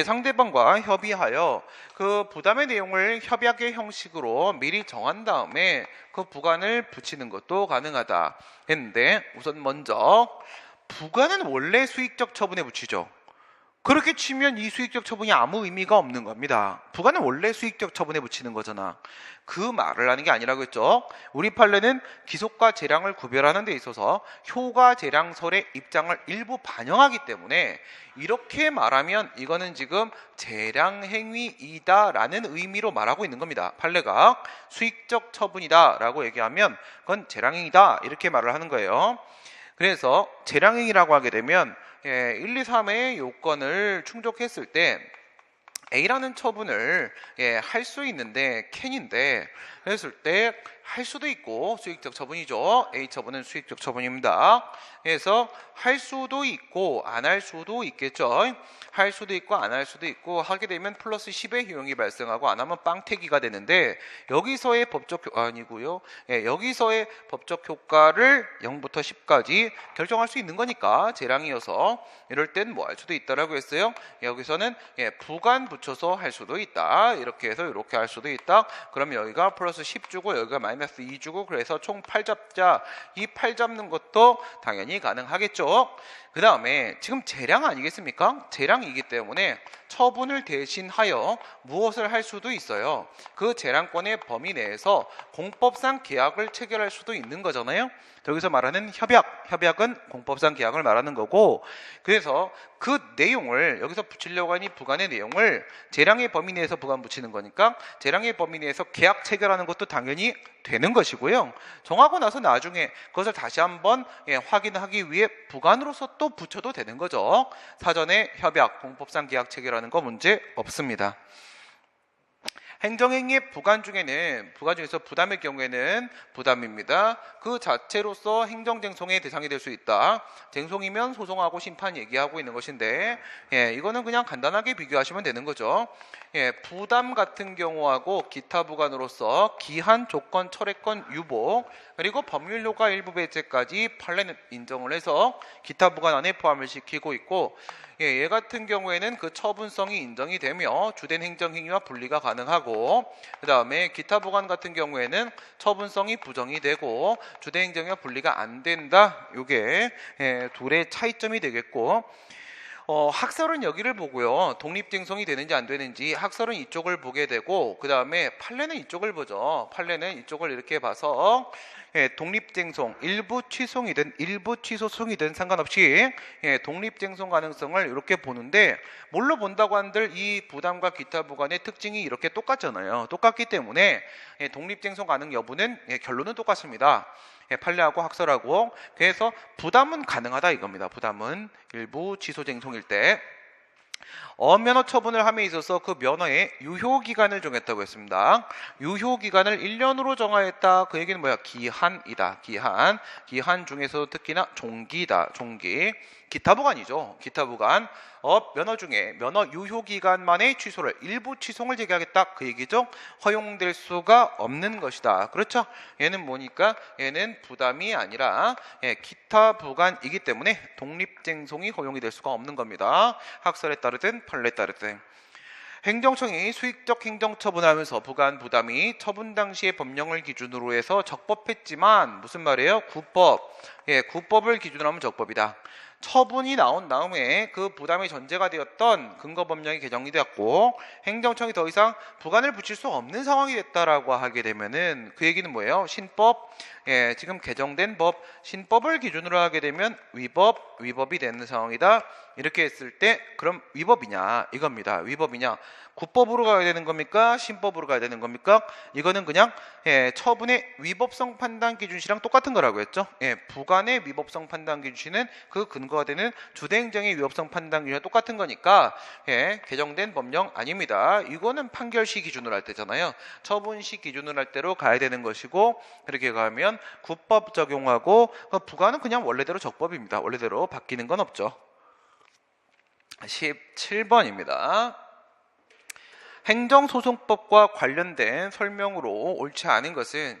상대방과 협의하여 그 부담의 내용을 협약의 형식으로 미리 정한 다음에 그 부관을 붙이는 것도 가능하다 했는데 우선 먼저 부관은 원래 수익적 처분에 붙이죠. 그렇게 치면 이 수익적 처분이 아무 의미가 없는 겁니다. 부관은 원래 수익적 처분에 붙이는 거잖아. 그 말을 하는 게 아니라고 했죠. 우리 판례는 기속과 재량을 구별하는 데 있어서 효과 재량설의 입장을 일부 반영하기 때문에 이렇게 말하면 이거는 지금 재량행위이다 라는 의미로 말하고 있는 겁니다. 판례가 수익적 처분이다 라고 얘기하면 그건 재량행위다 이렇게 말을 하는 거예요. 그래서 재량행위라고 하게 되면 1, 2, 3의 요건을 충족했을 때 A라는 처분을 할 수 있는데 can인데 그랬을 때 할 수도 있고 수익적 처분이죠. A 처분은 수익적 처분입니다. 그래서 할 수도 있고 안 할 수도 있겠죠. 할 수도 있고 안 할 수도 있고 하게 되면 플러스 10의 효용이 발생하고 안 하면 빵태기가 되는데 여기서의 법적 아니고요. 여기서의 법적 효과를 0부터 10까지 결정할 수 있는 거니까 재량이어서 이럴 땐 뭐 할 수도 있다라고 했어요. 여기서는 부관 붙여서 할 수도 있다. 이렇게 해서 이렇게 할 수도 있다. 그럼 여기가 플러스 10 주고 여기가 마이너스 2 주고 그래서 총 8 잡자. 이 8 잡는 것도 당연히 가능하겠죠. 그 다음에 지금 재량 아니겠습니까? 재량이기 때문에 처분을 대신하여 무엇을 할 수도 있어요. 그 재량권의 범위 내에서 공법상 계약을 체결할 수도 있는 거잖아요. 여기서 말하는 협약은 공법상 계약을 말하는 거고 그래서 그 내용을 여기서 붙이려고 하니 부관의 내용을 재량의 범위 내에서 부관 붙이는 거니까 재량의 범위 내에서 계약 체결하는 것도 당연히 되는 것이고요. 정하고 나서 나중에 그것을 다시 한번 확인하기 위해 부관으로서 또 붙여도 되는 거죠. 사전에 협약, 공법상 계약 체결하는 거 문제 없습니다. 행정행위의 부관 중에서 부담의 경우에는 부담입니다. 그 자체로서 행정쟁송의 대상이 될 수 있다. 쟁송이면 소송하고 심판 얘기하고 있는 것인데 이거는 그냥 간단하게 비교하시면 되는 거죠. 부담 같은 경우하고 기타 부관으로서 기한, 조건, 철회권, 유보 그리고 법률효과 일부 배제까지 판례는 인정을 해서 기타 부관 안에 포함을 시키고 있고 얘 같은 경우에는 그 처분성이 인정이 되며 주된 행정행위와 분리가 가능하고 그 다음에 기타 부관 같은 경우에는 처분성이 부정이 되고 주된 행정행위와 분리가 안 된다. 이게 둘의 차이점이 되겠고 학설은 여기를 보고요. 독립쟁송이 되는지 안 되는지 학설은 이쪽을 보게 되고 그 다음에 판례는 이쪽을 보죠. 판례는 이쪽을 이렇게 봐서 독립쟁송, 일부 취소이든 일부 취소송이든 상관없이 독립쟁송 가능성을 이렇게 보는데 뭘로 본다고 한들 이 부담과 기타 부관의 특징이 이렇게 똑같잖아요. 똑같기 때문에 독립쟁송 가능 여부는 결론은 똑같습니다. 판례하고 학설하고 그래서 부담은 가능하다 이겁니다. 부담은 일부 취소쟁송일 때 면허 처분을 함에 있어서 그 면허의 유효기간을 정했다고 했습니다. 유효기간을 1년으로 정하였다. 그 얘기는 뭐야? 기한이다. 기한 중에서도 특히나 종기다. 종기. 기타 부관이죠. 기타 부관. 면허 중에 면허 유효기간만의 취소를 일부 취소를 제기하겠다. 그 얘기죠. 허용될 수가 없는 것이다. 그렇죠? 얘는 뭐니까? 얘는 부담이 아니라 기타 부관이기 때문에 독립쟁송이 허용이 될 수가 없는 겁니다. 학설에 따르든 판례에 따르든. 행정청이 수익적 행정처분하면서 부관 부담이 처분 당시의 법령을 기준으로 해서 적법했지만 무슨 말이에요? 구법. 구법을 기준으로 하면 적법이다. 처분이 나온 다음에 그 부담이 전제가 되었던 근거법령이 개정이 되었고 행정청이 더 이상 부관을 붙일 수 없는 상황이 됐다라고 하게 되면은 그 얘기는 뭐예요? 신법, 지금 개정된 법, 신법을 기준으로 하게 되면 위법이 되는 상황이다. 이렇게 했을 때 그럼 위법이냐 이겁니다. 위법이냐 국법으로 가야 되는 겁니까? 신법으로 가야 되는 겁니까? 이거는 그냥 처분의 위법성 판단 기준시랑 똑같은 거라고 했죠. 부관의 위법성 판단 기준시는 그 근거가 되는 주대행정의 위법성 판단 기준이랑 똑같은 거니까 개정된 법령 아닙니다. 이거는 판결시 기준으로 할 때잖아요. 처분시 기준으로 할 때로 가야 되는 것이고 그렇게 가면 국법 적용하고 부관은 그냥 원래대로 적법입니다. 원래대로 바뀌는 건 없죠. 17번입니다. 행정소송법과 관련된 설명으로 옳지 않은 것은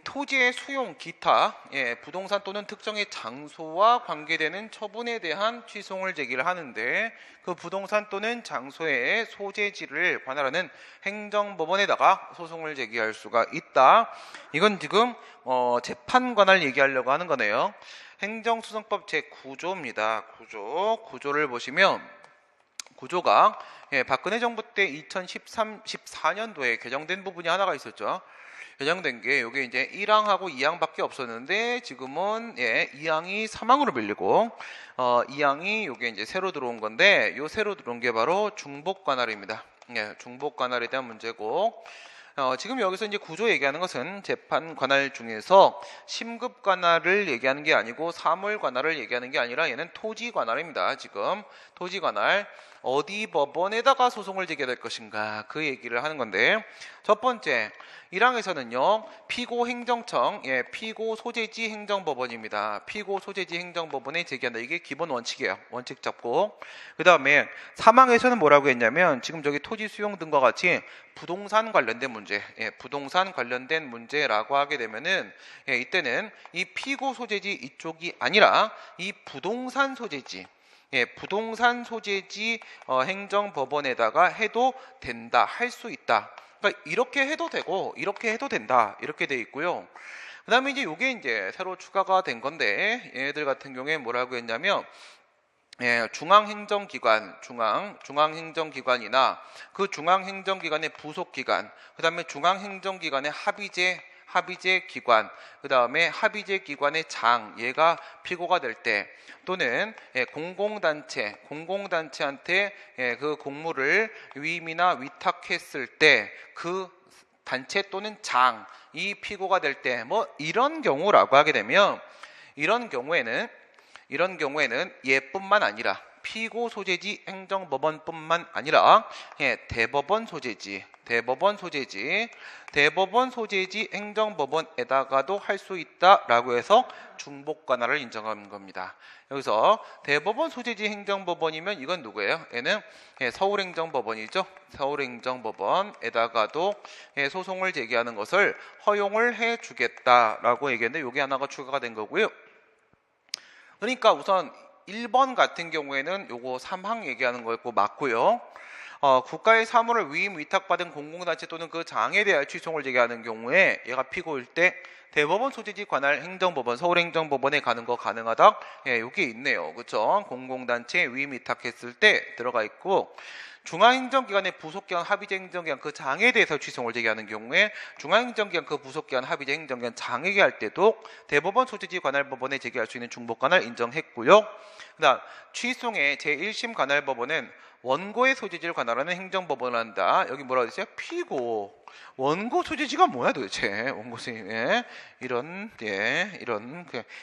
토지의 수용, 기타, 부동산 또는 특정의 장소와 관계되는 처분에 대한 취소를 제기를 하는데 그 부동산 또는 장소의 소재지를 관할하는 행정법원에다가 소송을 제기할 수가 있다. 이건 지금 재판관을 얘기하려고 하는 거네요. 행정소송법 제9조입니다. 구조를 보시면 구조가 박근혜 정부 때 2014년도에 개정된 부분이 하나가 있었죠. 개정된 게 이게 이제 1항하고 2항밖에 없었는데 지금은 2항이 3항으로 밀리고 2항이 요게 이제 새로 들어온 건데 요 새로 들어온 게 바로 중복 관할입니다. 중복 관할에 대한 문제고 지금 여기서 이제 구조 얘기하는 것은 재판 관할 중에서 심급 관할을 얘기하는 게 아니고 사물 관할을 얘기하는 게 아니라 얘는 토지 관할입니다. 지금 토지 관할 어디 법원에다가 소송을 제기할 것인가 그 얘기를 하는 건데 첫 번째 1항에서는요 피고 행정청 피고 소재지 행정법원입니다. 피고 소재지 행정법원에 제기한다. 이게 기본 원칙이에요. 원칙 잡고 그 다음에 3항에서는 뭐라고 했냐면 지금 저기 토지 수용 등과 같이 부동산 관련된 문제 부동산 관련된 문제라고 하게 되면은 이때는 이 피고 소재지 이쪽이 아니라 이 부동산 소재지 부동산 소재지 행정법원에다가 해도 된다, 할 수 있다. 그러니까 이렇게 해도 되고 이렇게 해도 된다 이렇게 돼 있고요. 그다음에 이제 요게 이제 새로 추가가 된 건데 얘네들 같은 경우에 뭐라고 했냐면 중앙행정기관, 중앙행정기관이나 그 중앙행정기관의 부속기관, 그 다음에 중앙행정기관의 합의제 기관, 그 다음에 합의제 기관의 장, 얘가 피고가 될 때, 또는 공공단체한테 그 공무를 위임이나 위탁했을 때, 그 단체 또는 장이 피고가 될 때, 뭐 이런 경우라고 하게 되면, 이런 경우에는 얘뿐만 아니라 피고 소재지 행정법원뿐만 아니라 대법원 소재지 행정법원에다가도 할 수 있다라고 해서 중복 관할을 인정하는 겁니다. 여기서 대법원 소재지 행정법원이면 이건 누구예요? 얘는 서울행정법원이죠. 서울행정법원에다가도 소송을 제기하는 것을 허용을 해주겠다라고 얘기했는데 이게 하나가 추가가 된 거고요. 그러니까 우선 1번 같은 경우에는 요거 3항 얘기하는 거였고 맞고요. 국가의 사무를 위임 위탁받은 공공단체 또는 그 장에 대한 취소를 제기하는 경우에 얘가 피고일 때 대법원 소재지 관할 행정법원, 서울행정법원에 가는 거 가능하다? 여기 있네요. 그렇죠? 공공단체 위임 위탁했을 때 들어가 있고 중앙행정기관의 부속기관, 합의제 행정기관 그 장에 대해서 취소를 제기하는 경우에 중앙행정기관 그 부속기관, 합의제 행정기관 장에게 할 때도 대법원 소재지 관할 법원에 제기할 수 있는 중복 관할 인정했고요. 그다음 취소의 제1심 관할 법원은 원고의 소재지를 관할하는 행정법원을 한다. 여기 뭐라고 했어요? 피고. 원고 소재지가 뭐야 도대체? 원고 소재지. 이런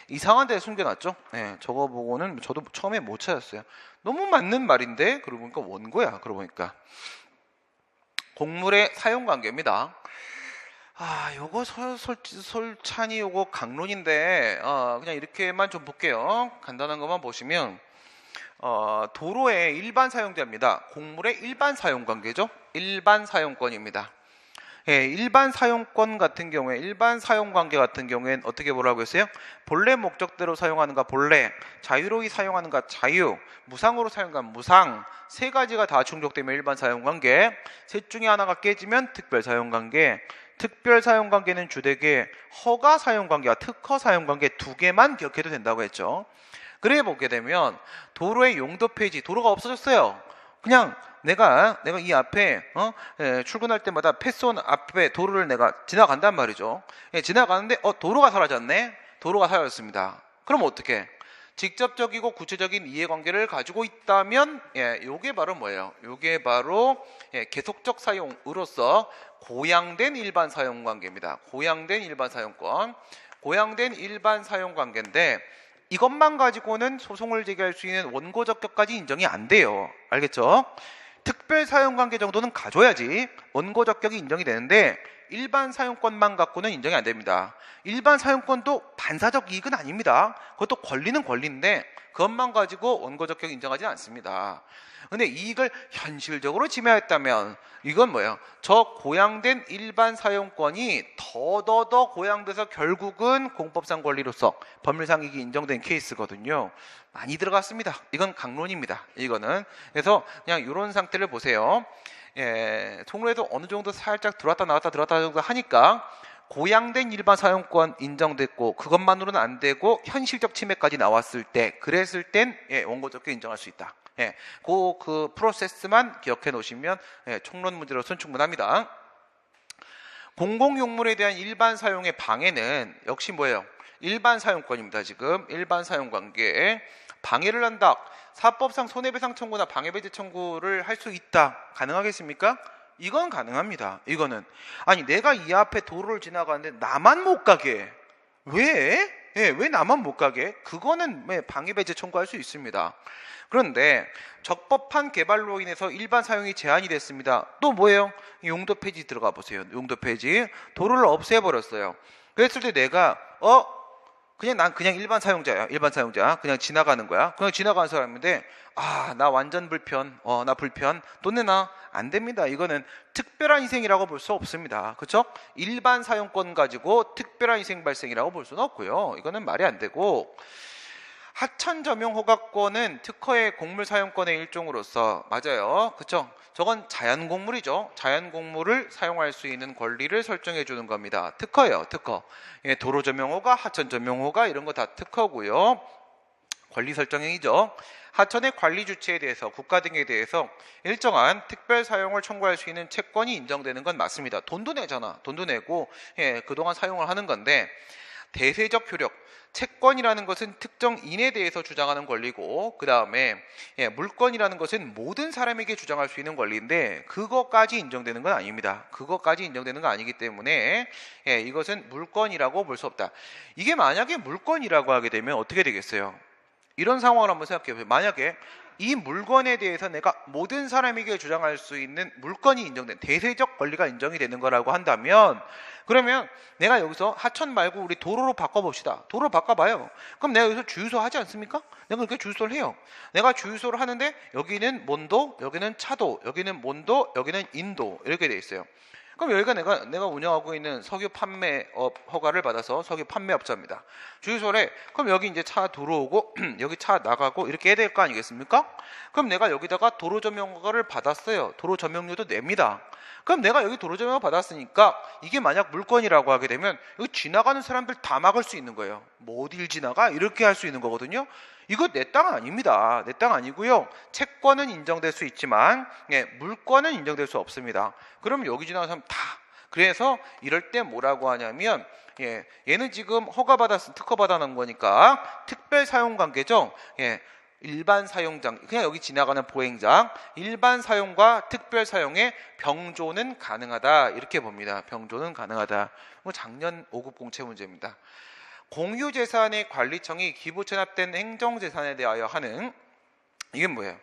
이상한 데 숨겨놨죠. 저거 보고는 저도 처음에 못 찾았어요. 너무 맞는 말인데 그러고 보니까 원고야. 그러고 보니까 공물의 사용 관계입니다. 요거 솔찬이 요거 강론인데 그냥 이렇게만 좀 볼게요. 간단한 것만 보시면 도로의 일반 사용자입니다. 공물의 일반 사용 관계죠. 일반 사용권입니다. 일반 사용권 같은 경우에 일반 사용 관계 같은 경우에는 어떻게 보라고 했어요? 본래 목적대로 사용하는가 본래, 자유로이 사용하는가 자유, 무상으로 사용하는가 무상, 세 가지가 다 충족되면 일반 사용 관계, 셋 중에 하나가 깨지면 특별 사용 관계. 특별 사용 관계는 주되게 허가 사용 관계와 특허 사용 관계 두 개만 기억해도 된다고 했죠. 그래 보게 되면 도로의 용도 폐지, 도로가 없어졌어요. 그냥 내가 이 앞에 출근할 때마다 패스온 앞에 도로를 내가 지나간단 말이죠. 지나가는데 도로가 사라졌네. 도로가 사라졌습니다. 그럼 어떻게? 직접적이고 구체적인 이해관계를 가지고 있다면 요게 바로 뭐예요? 요게 바로 계속적 사용으로서 고양된 일반 사용관계입니다. 고양된 일반 사용권. 고양된 일반 사용관계인데 이것만 가지고는 소송을 제기할 수 있는 원고적격까지 인정이 안 돼요. 알겠죠? 특별 사용관계 정도는 가져야지 원고적격이 인정이 되는데 일반 사용권만 갖고는 인정이 안 됩니다. 일반 사용권도 반사적 이익은 아닙니다. 그것도 권리는 권리인데 그것만 가지고 원고적격 인정하지 않습니다. 근데 이익을 현실적으로 침해했다면 이건 뭐예요? 저 고양된 일반 사용권이 더더더 고양돼서 결국은 공법상 권리로서 법률상 이익이 인정된 케이스거든요. 많이 들어갔습니다. 이건 강론입니다. 이거는. 그래서 그냥 이런 상태를 보세요. 통로에도 어느 정도 살짝 들어왔다 나왔다 정도 하니까 고양된 일반 사용권 인정됐고 그것만으로는 안 되고 현실적 침해까지 나왔을 때 그랬을 땐 원고적격 인정할 수 있다. 그 프로세스만 기억해 놓으시면 총론 문제로서는 충분합니다. 공공용물에 대한 일반 사용의 방해는 역시 뭐예요? 일반 사용권입니다. 지금 일반 사용관계에 방해를 한다. 사법상 손해배상 청구나 방해배제 청구를 할 수 있다. 가능하겠습니까? 이건 가능합니다. 이거는 아니 내가 이 앞에 도로를 지나가는데 나만 못 가게 왜? 왜 나만 못 가게? 그거는 방해배제 청구할 수 있습니다. 그런데 적법한 개발로 인해서 일반 사용이 제한이 됐습니다. 또 뭐예요? 용도 폐지 들어가 보세요. 용도 폐지. 도로를 없애버렸어요. 그랬을 때 내가 난 그냥 일반 사용자야. 일반 사용자. 그냥 지나가는 거야. 그냥 지나가는 사람인데 나 완전 불편. 나 불편. 돈 내놔. 안 됩니다. 이거는 특별한 희생이라고 볼 수 없습니다. 그렇죠? 일반 사용권 가지고 특별한 희생 발생이라고 볼 수는 없고요. 이거는 말이 안 되고 하천 점용 허가권은 특허의 곡물 사용권의 일종으로서 맞아요. 그렇죠? 저건 자연 곡물이죠. 자연 곡물을 사용할 수 있는 권리를 설정해 주는 겁니다. 특허예요. 특허. 도로 점용 허가, 하천 점용 허가 이런 거 다 특허고요. 권리 설정행위죠. 하천의 관리 주체에 대해서 국가 등에 대해서 일정한 특별 사용을 청구할 수 있는 채권이 인정되는 건 맞습니다. 돈도 내잖아. 돈도 내고 그동안 사용을 하는 건데 대세적 효력, 채권이라는 것은 특정인에 대해서 주장하는 권리고 그 다음에 물권이라는 것은 모든 사람에게 주장할 수 있는 권리인데 그것까지 인정되는 건 아닙니다. 그것까지 인정되는 건 아니기 때문에 이것은 물권이라고 볼 수 없다. 이게 만약에 물권이라고 하게 되면 어떻게 되겠어요? 이런 상황을 한번 생각해 보세요. 만약에 이 물건에 대해서 내가 모든 사람에게 주장할 수 있는 물건이 인정된 대세적 권리가 인정이 되는 거라고 한다면 그러면 내가 여기서 하천 말고 우리 도로로 바꿔봅시다. 도로 바꿔봐요. 그럼 내가 여기서 주유소 하지 않습니까? 내가 그렇게 주유소를 해요. 내가 주유소를 하는데 여기는 몬도, 여기는 차도, 여기는 몬도, 여기는 인도 이렇게 돼 있어요. 그럼 여기가 내가 운영하고 있는 석유 판매업 허가를 받아서 석유 판매업자입니다. 주유소래. 그럼 여기 이제 차 들어오고 여기 차 나가고 이렇게 해야 될 거 아니겠습니까? 그럼 내가 여기다가 도로 점용 허가를 받았어요. 도로 점용료도 냅니다. 그럼 내가 여기 도로 점용 허가 받았으니까 이게 만약 물건이라고 하게 되면 여기 지나가는 사람들 다 막을 수 있는 거예요. 뭐 어딜 지나가? 이렇게 할 수 있는 거거든요. 이거 내 땅 아닙니다. 내 땅 아니고요. 채권은 인정될 수 있지만 물권은 인정될 수 없습니다. 그럼 여기 지나가는 사람 다. 그래서 이럴 때 뭐라고 하냐면 얘는 지금 허가받았으면 특허받아놓은 거니까 특별 사용관계죠. 일반 사용장, 그냥 여기 지나가는 보행장, 일반 사용과 특별 사용의 병조는 가능하다 이렇게 봅니다. 병조는 가능하다. 작년 5급 공채 문제입니다. 공유재산의 관리청이 기부 체납된 행정재산에 대하여 하는 이게 뭐예요?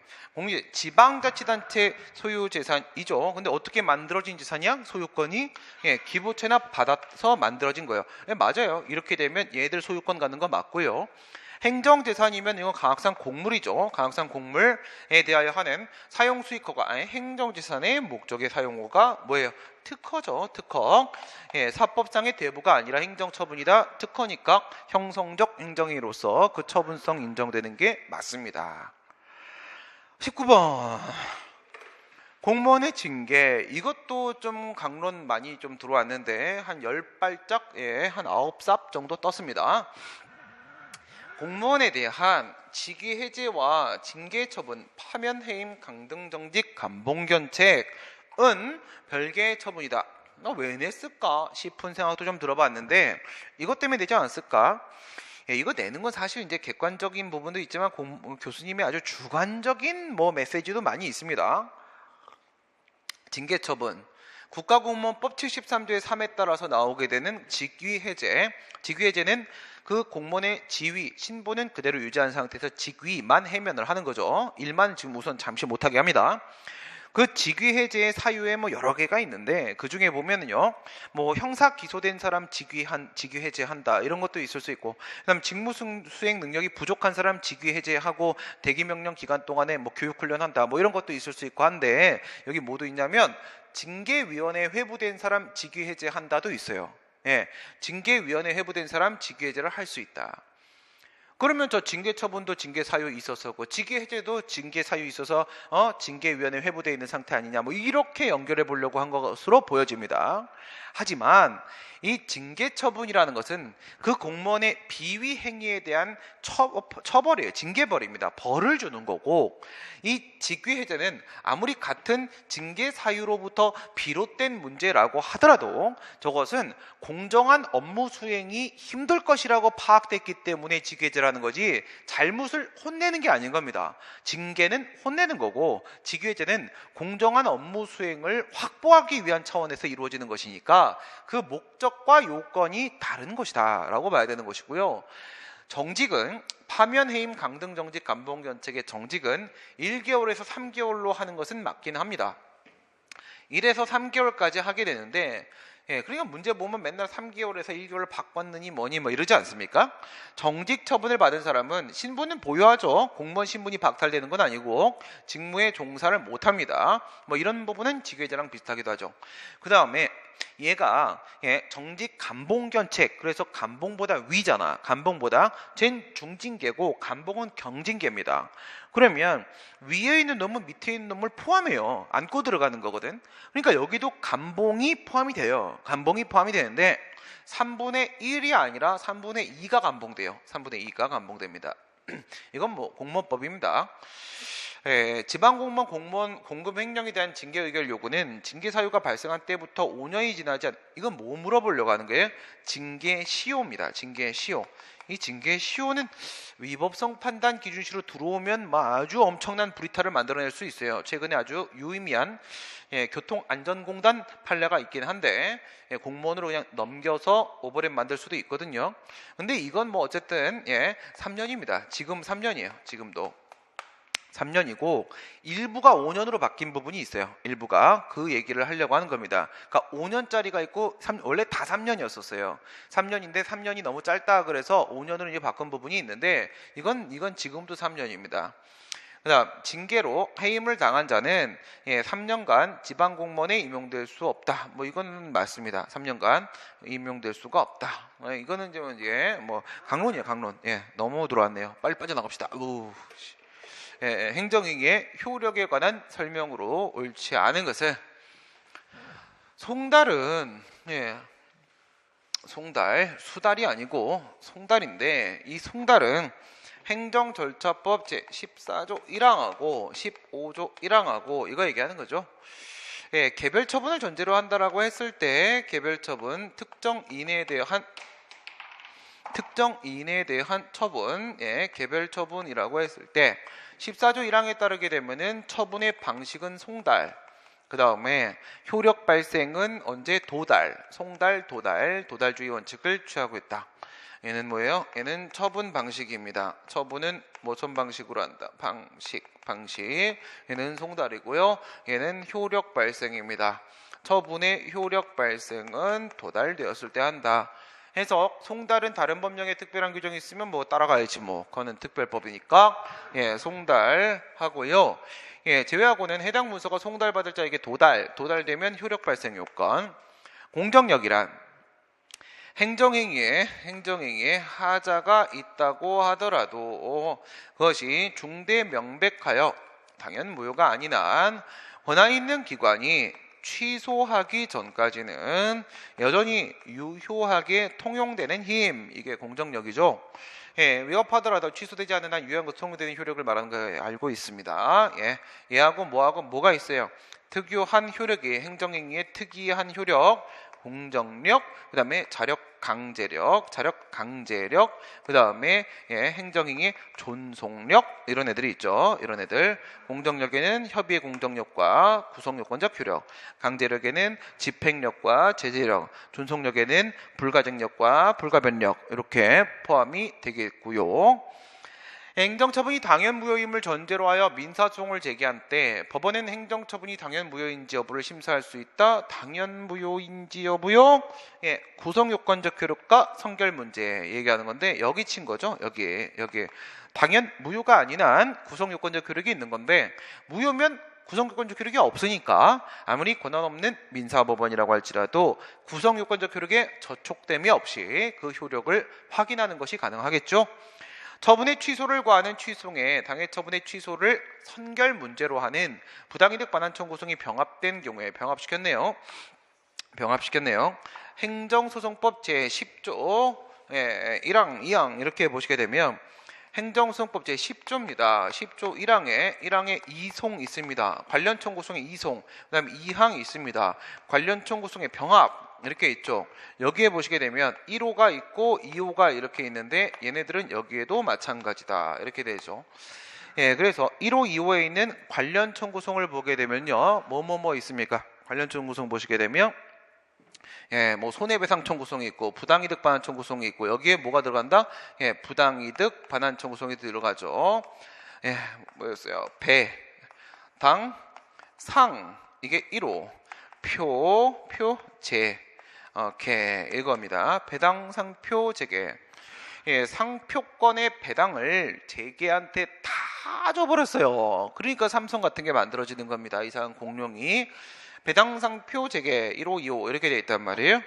지방자치단체 소유재산이죠. 근데 어떻게 만들어진 재산이야? 소유권이 기부 체납 받아서 만들어진 거예요. 맞아요. 이렇게 되면 얘들 소유권 갖는 거 맞고요. 행정재산이면 이건 강학상 곡물이죠. 강학상 곡물에 대하여 하는 사용수익허가, 행정재산의 목적의 사용호가 뭐예요? 특허죠. 특허. 사법상의 대부가 아니라 행정처분이다. 특허니까 형성적 행정행위로서 그 처분성 인정되는 게 맞습니다. 19번 공무원의 징계. 이것도 좀 강론 많이 좀 들어왔는데 한 10발짝 한 9삽 정도 떴습니다. 공무원에 대한 직위 해제와 징계 처분, 파면 해임, 강등 정직, 감봉 견책은 별개의 처분이다. 나 왜 냈을까 싶은 생각도 좀 들어봤는데 이것 때문에 내지 않았을까? 이거 내는 건 사실 이제 객관적인 부분도 있지만 교수님의 아주 주관적인 메시지도 많이 있습니다. 징계 처분. 국가공무원법 73조의 3에 따라서 나오게 되는 직위 해제. 직위 해제는 그 공무원의 지위, 신분은 그대로 유지한 상태에서 직위만 해면을 하는 거죠. 일만 지금 우선 잠시 못하게 합니다. 그 직위 해제의 사유에 여러 개가 있는데 그 중에 보면은요, 형사 기소된 사람 직위 해제한다 이런 것도 있을 수 있고, 그다음 직무 수행 능력이 부족한 사람 직위 해제하고 대기 명령 기간 동안에 교육 훈련한다 이런 것도 있을 수 있고 한데 여기 뭐도 있냐면 징계위원회 회부된 사람 직위 해제한다도 있어요. 예, 징계위원회 회부된 사람 직위 해제를 할 수 있다. 그러면 저 징계 처분도 징계 사유 있어서고 직위 해제도 징계 사유 있어서 징계위원회 회부되어 있는 상태 아니냐 이렇게 연결해 보려고 한 것으로 보여집니다. 하지만 이 징계 처분이라는 것은 그 공무원의 비위 행위에 대한 처벌이에요. 징계벌입니다. 벌을 주는 거고, 이 직위 해제는 아무리 같은 징계 사유로부터 비롯된 문제라고 하더라도 저것은 공정한 업무 수행이 힘들 것이라고 파악됐기 때문에 직위 해제라는 거지 잘못을 혼내는 게 아닌 겁니다. 징계는 혼내는 거고 직위 해제는 공정한 업무 수행을 확보하기 위한 차원에서 이루어지는 것이니까 그 목적과 요건이 다른 것이다 라고 봐야 되는 것이고요. 정직은 파면 해임 강등 정직 감봉 견책의 정직은 1개월에서 3개월로 하는 것은 맞긴 합니다. 1에서 3개월까지 하게 되는데, 그러니까 문제 보면 맨날 3개월에서 1개월을 바꿨느니 뭐니 이러지 않습니까? 정직 처분을 받은 사람은 신분은 보유하죠. 공무원 신분이 박탈되는 건 아니고 직무에 종사를 못합니다. 이런 부분은 직위해제랑 비슷하기도 하죠. 그 다음에 얘가 정직 감봉 견책, 그래서 감봉보다 위잖아. 감봉보다 쟨 중징계고 감봉은 경징계입니다. 그러면 위에 있는 놈은 밑에 있는 놈을 포함해요. 안고 들어가는 거거든. 그러니까 여기도 감봉이 포함이 돼요. 감봉이 포함이 되는데 3분의 1이 아니라 3분의 2가 감봉돼요. 3분의 2가 감봉됩니다. 이건 공무원법입니다. 지방공무원 공무원 공급 횡령에 대한 징계 의결 요구는 징계 사유가 발생한 때부터 5년이 지나지 이건 뭐 물어보려고 하는 거예요? 징계 시효입니다. 징계 시효. 이 징계 시효는 위법성 판단 기준시로 들어오면 아주 엄청난 불이탈을 만들어낼 수 있어요. 최근에 아주 유의미한 교통안전공단 판례가 있긴 한데 공무원으로 그냥 넘겨서 오버랩 만들 수도 있거든요. 근데 이건 어쨌든 3년입니다. 지금 3년이에요. 지금도 3년이고 일부가 5년으로 바뀐 부분이 있어요. 일부가 그 얘기를 하려고 하는 겁니다. 그러니까 5년짜리가 있고 원래 다 3년이었었어요. 3년인데 3년이 너무 짧다 그래서 5년으로 이제 바꾼 부분이 있는데 이건 지금도 3년입니다. 그다음 징계로 해임을 당한 자는 3년간 지방공무원에 임용될 수 없다. 이건 맞습니다. 3년간 임용될 수가 없다. 이거는 이제 강론이에요. 강론. 너무 들어왔네요. 빨리 빠져나갑시다. 행정행위의 효력에 관한 설명으로 옳지 않은 것을 송달은 송달 수달이 아니고 송달인데 이 송달은 행정절차법 제14조 1항하고 15조 1항하고 이거 얘기하는 거죠. 개별처분을 전제로 한다라고 했을 때 개별처분 특정 인에 대한 처분, 개별처분이라고 했을 때 14조 1항에 따르게 되면은 처분의 방식은 송달, 그 다음에 효력 발생은 언제 도달, 송달, 도달주의 원칙을 취하고 있다. 얘는 뭐예요? 얘는 처분 방식입니다. 처분은 무슨 방식으로 한다? 방식. 얘는 송달이고요. 얘는 효력 발생입니다. 처분의 효력 발생은 도달되었을 때 한다. 해석, 송달은 다른 법령에 특별한 규정이 있으면 따라가야지 그거는 특별법이니까 송달하고요. 제외하고는 해당 문서가 송달받을 자에게 도달되면 효력 발생 요건. 공정력이란 행정행위에 하자가 있다고 하더라도 그것이 중대 명백하여 당연 무효가 아닌 한 권한 있는 기관이 취소하기 전까지는 여전히 유효하게 통용되는 힘, 이게 공정력이죠. 예, 위법하더라도 취소되지 않는 한 유효한 것 통용되는 효력을 말하는 거 알고 있습니다. 예, 얘하고 뭐가 있어요? 특유한 효력이 행정행위의 특이한 효력, 공정력, 그 다음에 자력 강제력, 그 다음에 행정행위 존속력, 이런 애들이 있죠. 이런 애들. 공정력에는 협의의 공정력과 구성요건적 효력, 강제력에는 집행력과 제재력, 존속력에는 불가증력과 불가변력, 이렇게 포함이 되겠고요. 행정처분이 당연무효임을 전제로 하여 민사소송을 제기한 때 법원은 행정처분이 당연무효인지 여부를 심사할 수 있다. 당연무효인지 여부요? 예, 구성요건적 효력과 성결문제 얘기하는 건데 여기 친 거죠. 여기에 당연무효가 아닌 한 구성요건적 효력이 있는 건데 무효면 구성요건적 효력이 없으니까 아무리 권한 없는 민사법원이라고 할지라도 구성요건적 효력에 저촉됨이 없이 그 효력을 확인하는 것이 가능하겠죠. 처분의 취소를 구하는 취소에 당해 처분의 취소를 선결 문제로 하는 부당이득 반환 청구송이 병합된 경우에 병합시켰네요. 행정소송법 제10조 1항, 2항 이렇게 보시게 되면 행정소송법 제10조입니다. 10조 1항에 이송 있습니다. 관련 청구송의 이송, 그 다음에 2항이 있습니다. 관련 청구송의 병합 이렇게 있죠. 여기에 보시게 되면 1호가 있고 2호가 이렇게 있는데 얘네들은 여기에도 마찬가지다. 이렇게 되죠. 예, 그래서 1호, 2호에 있는 관련 청구송을 보게 되면요. 뭐 있습니까? 관련 청구송 보시게 되면 뭐 손해배상 청구송이 있고 부당이득 반환 청구송이 있고 여기에 뭐가 들어간다? 부당이득 반환 청구송이 들어가죠. 뭐였어요? 배, 당, 상 이게 1호, 표, 재 이겁니다. 배당, 상표, 재개. 상표권의 배당을 재계한테 다 줘버렸어요. 그러니까 삼성 같은 게 만들어지는 겁니다. 이상한 공룡이. 배당, 상표, 재개 1호, 2호 이렇게 돼 있단 말이에요.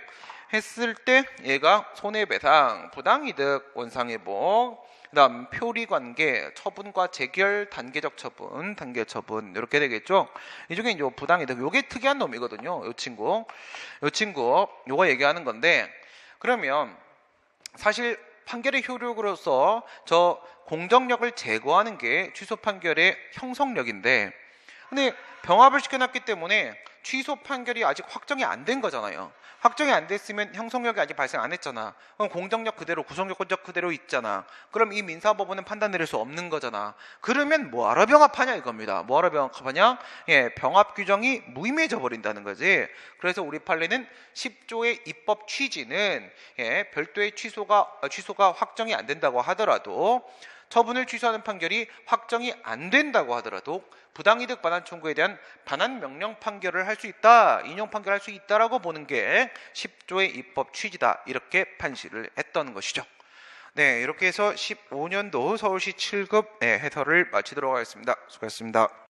했을 때 얘가 손해배상, 부당이득, 원상회복, 그 다음 표리관계, 처분과 재결, 단계적 처분, 단계 처분 이렇게 되겠죠. 이 중에 이제 부당이득, 요게 특이한 놈이거든요. 요 친구 요거 얘기하는 건데, 그러면 사실 판결의 효력으로서 저 공정력을 제거하는 게 취소 판결의 형성력인데, 근데 병합을 시켜놨기 때문에 취소 판결이 아직 확정이 안 된 거잖아요. 확정이 안 됐으면 형성력이 아직 발생 안 했잖아. 그럼 공정력 그대로, 구성요건적 그대로 있잖아. 그럼 이 민사법원은 판단 내릴 수 없는 거잖아. 그러면 뭐하러 병합하냐 이겁니다. 뭐하러 병합하냐? 병합 규정이 무의미해져 버린다는 거지. 그래서 우리 판례는 10조의 입법 취지는 별도의 취소가 확정이 안 된다고 하더라도, 처분을 취소하는 판결이 확정이 안 된다고 하더라도 부당이득 반환 청구에 대한 반환 명령 판결을 할 수 있다, 인용 판결할 수 있다라고 보는 게 10조의 입법 취지다, 이렇게 판시를 했던 것이죠. 네, 이렇게 해서 15년도 서울시 7급 해설을 마치도록 하겠습니다. 수고하셨습니다.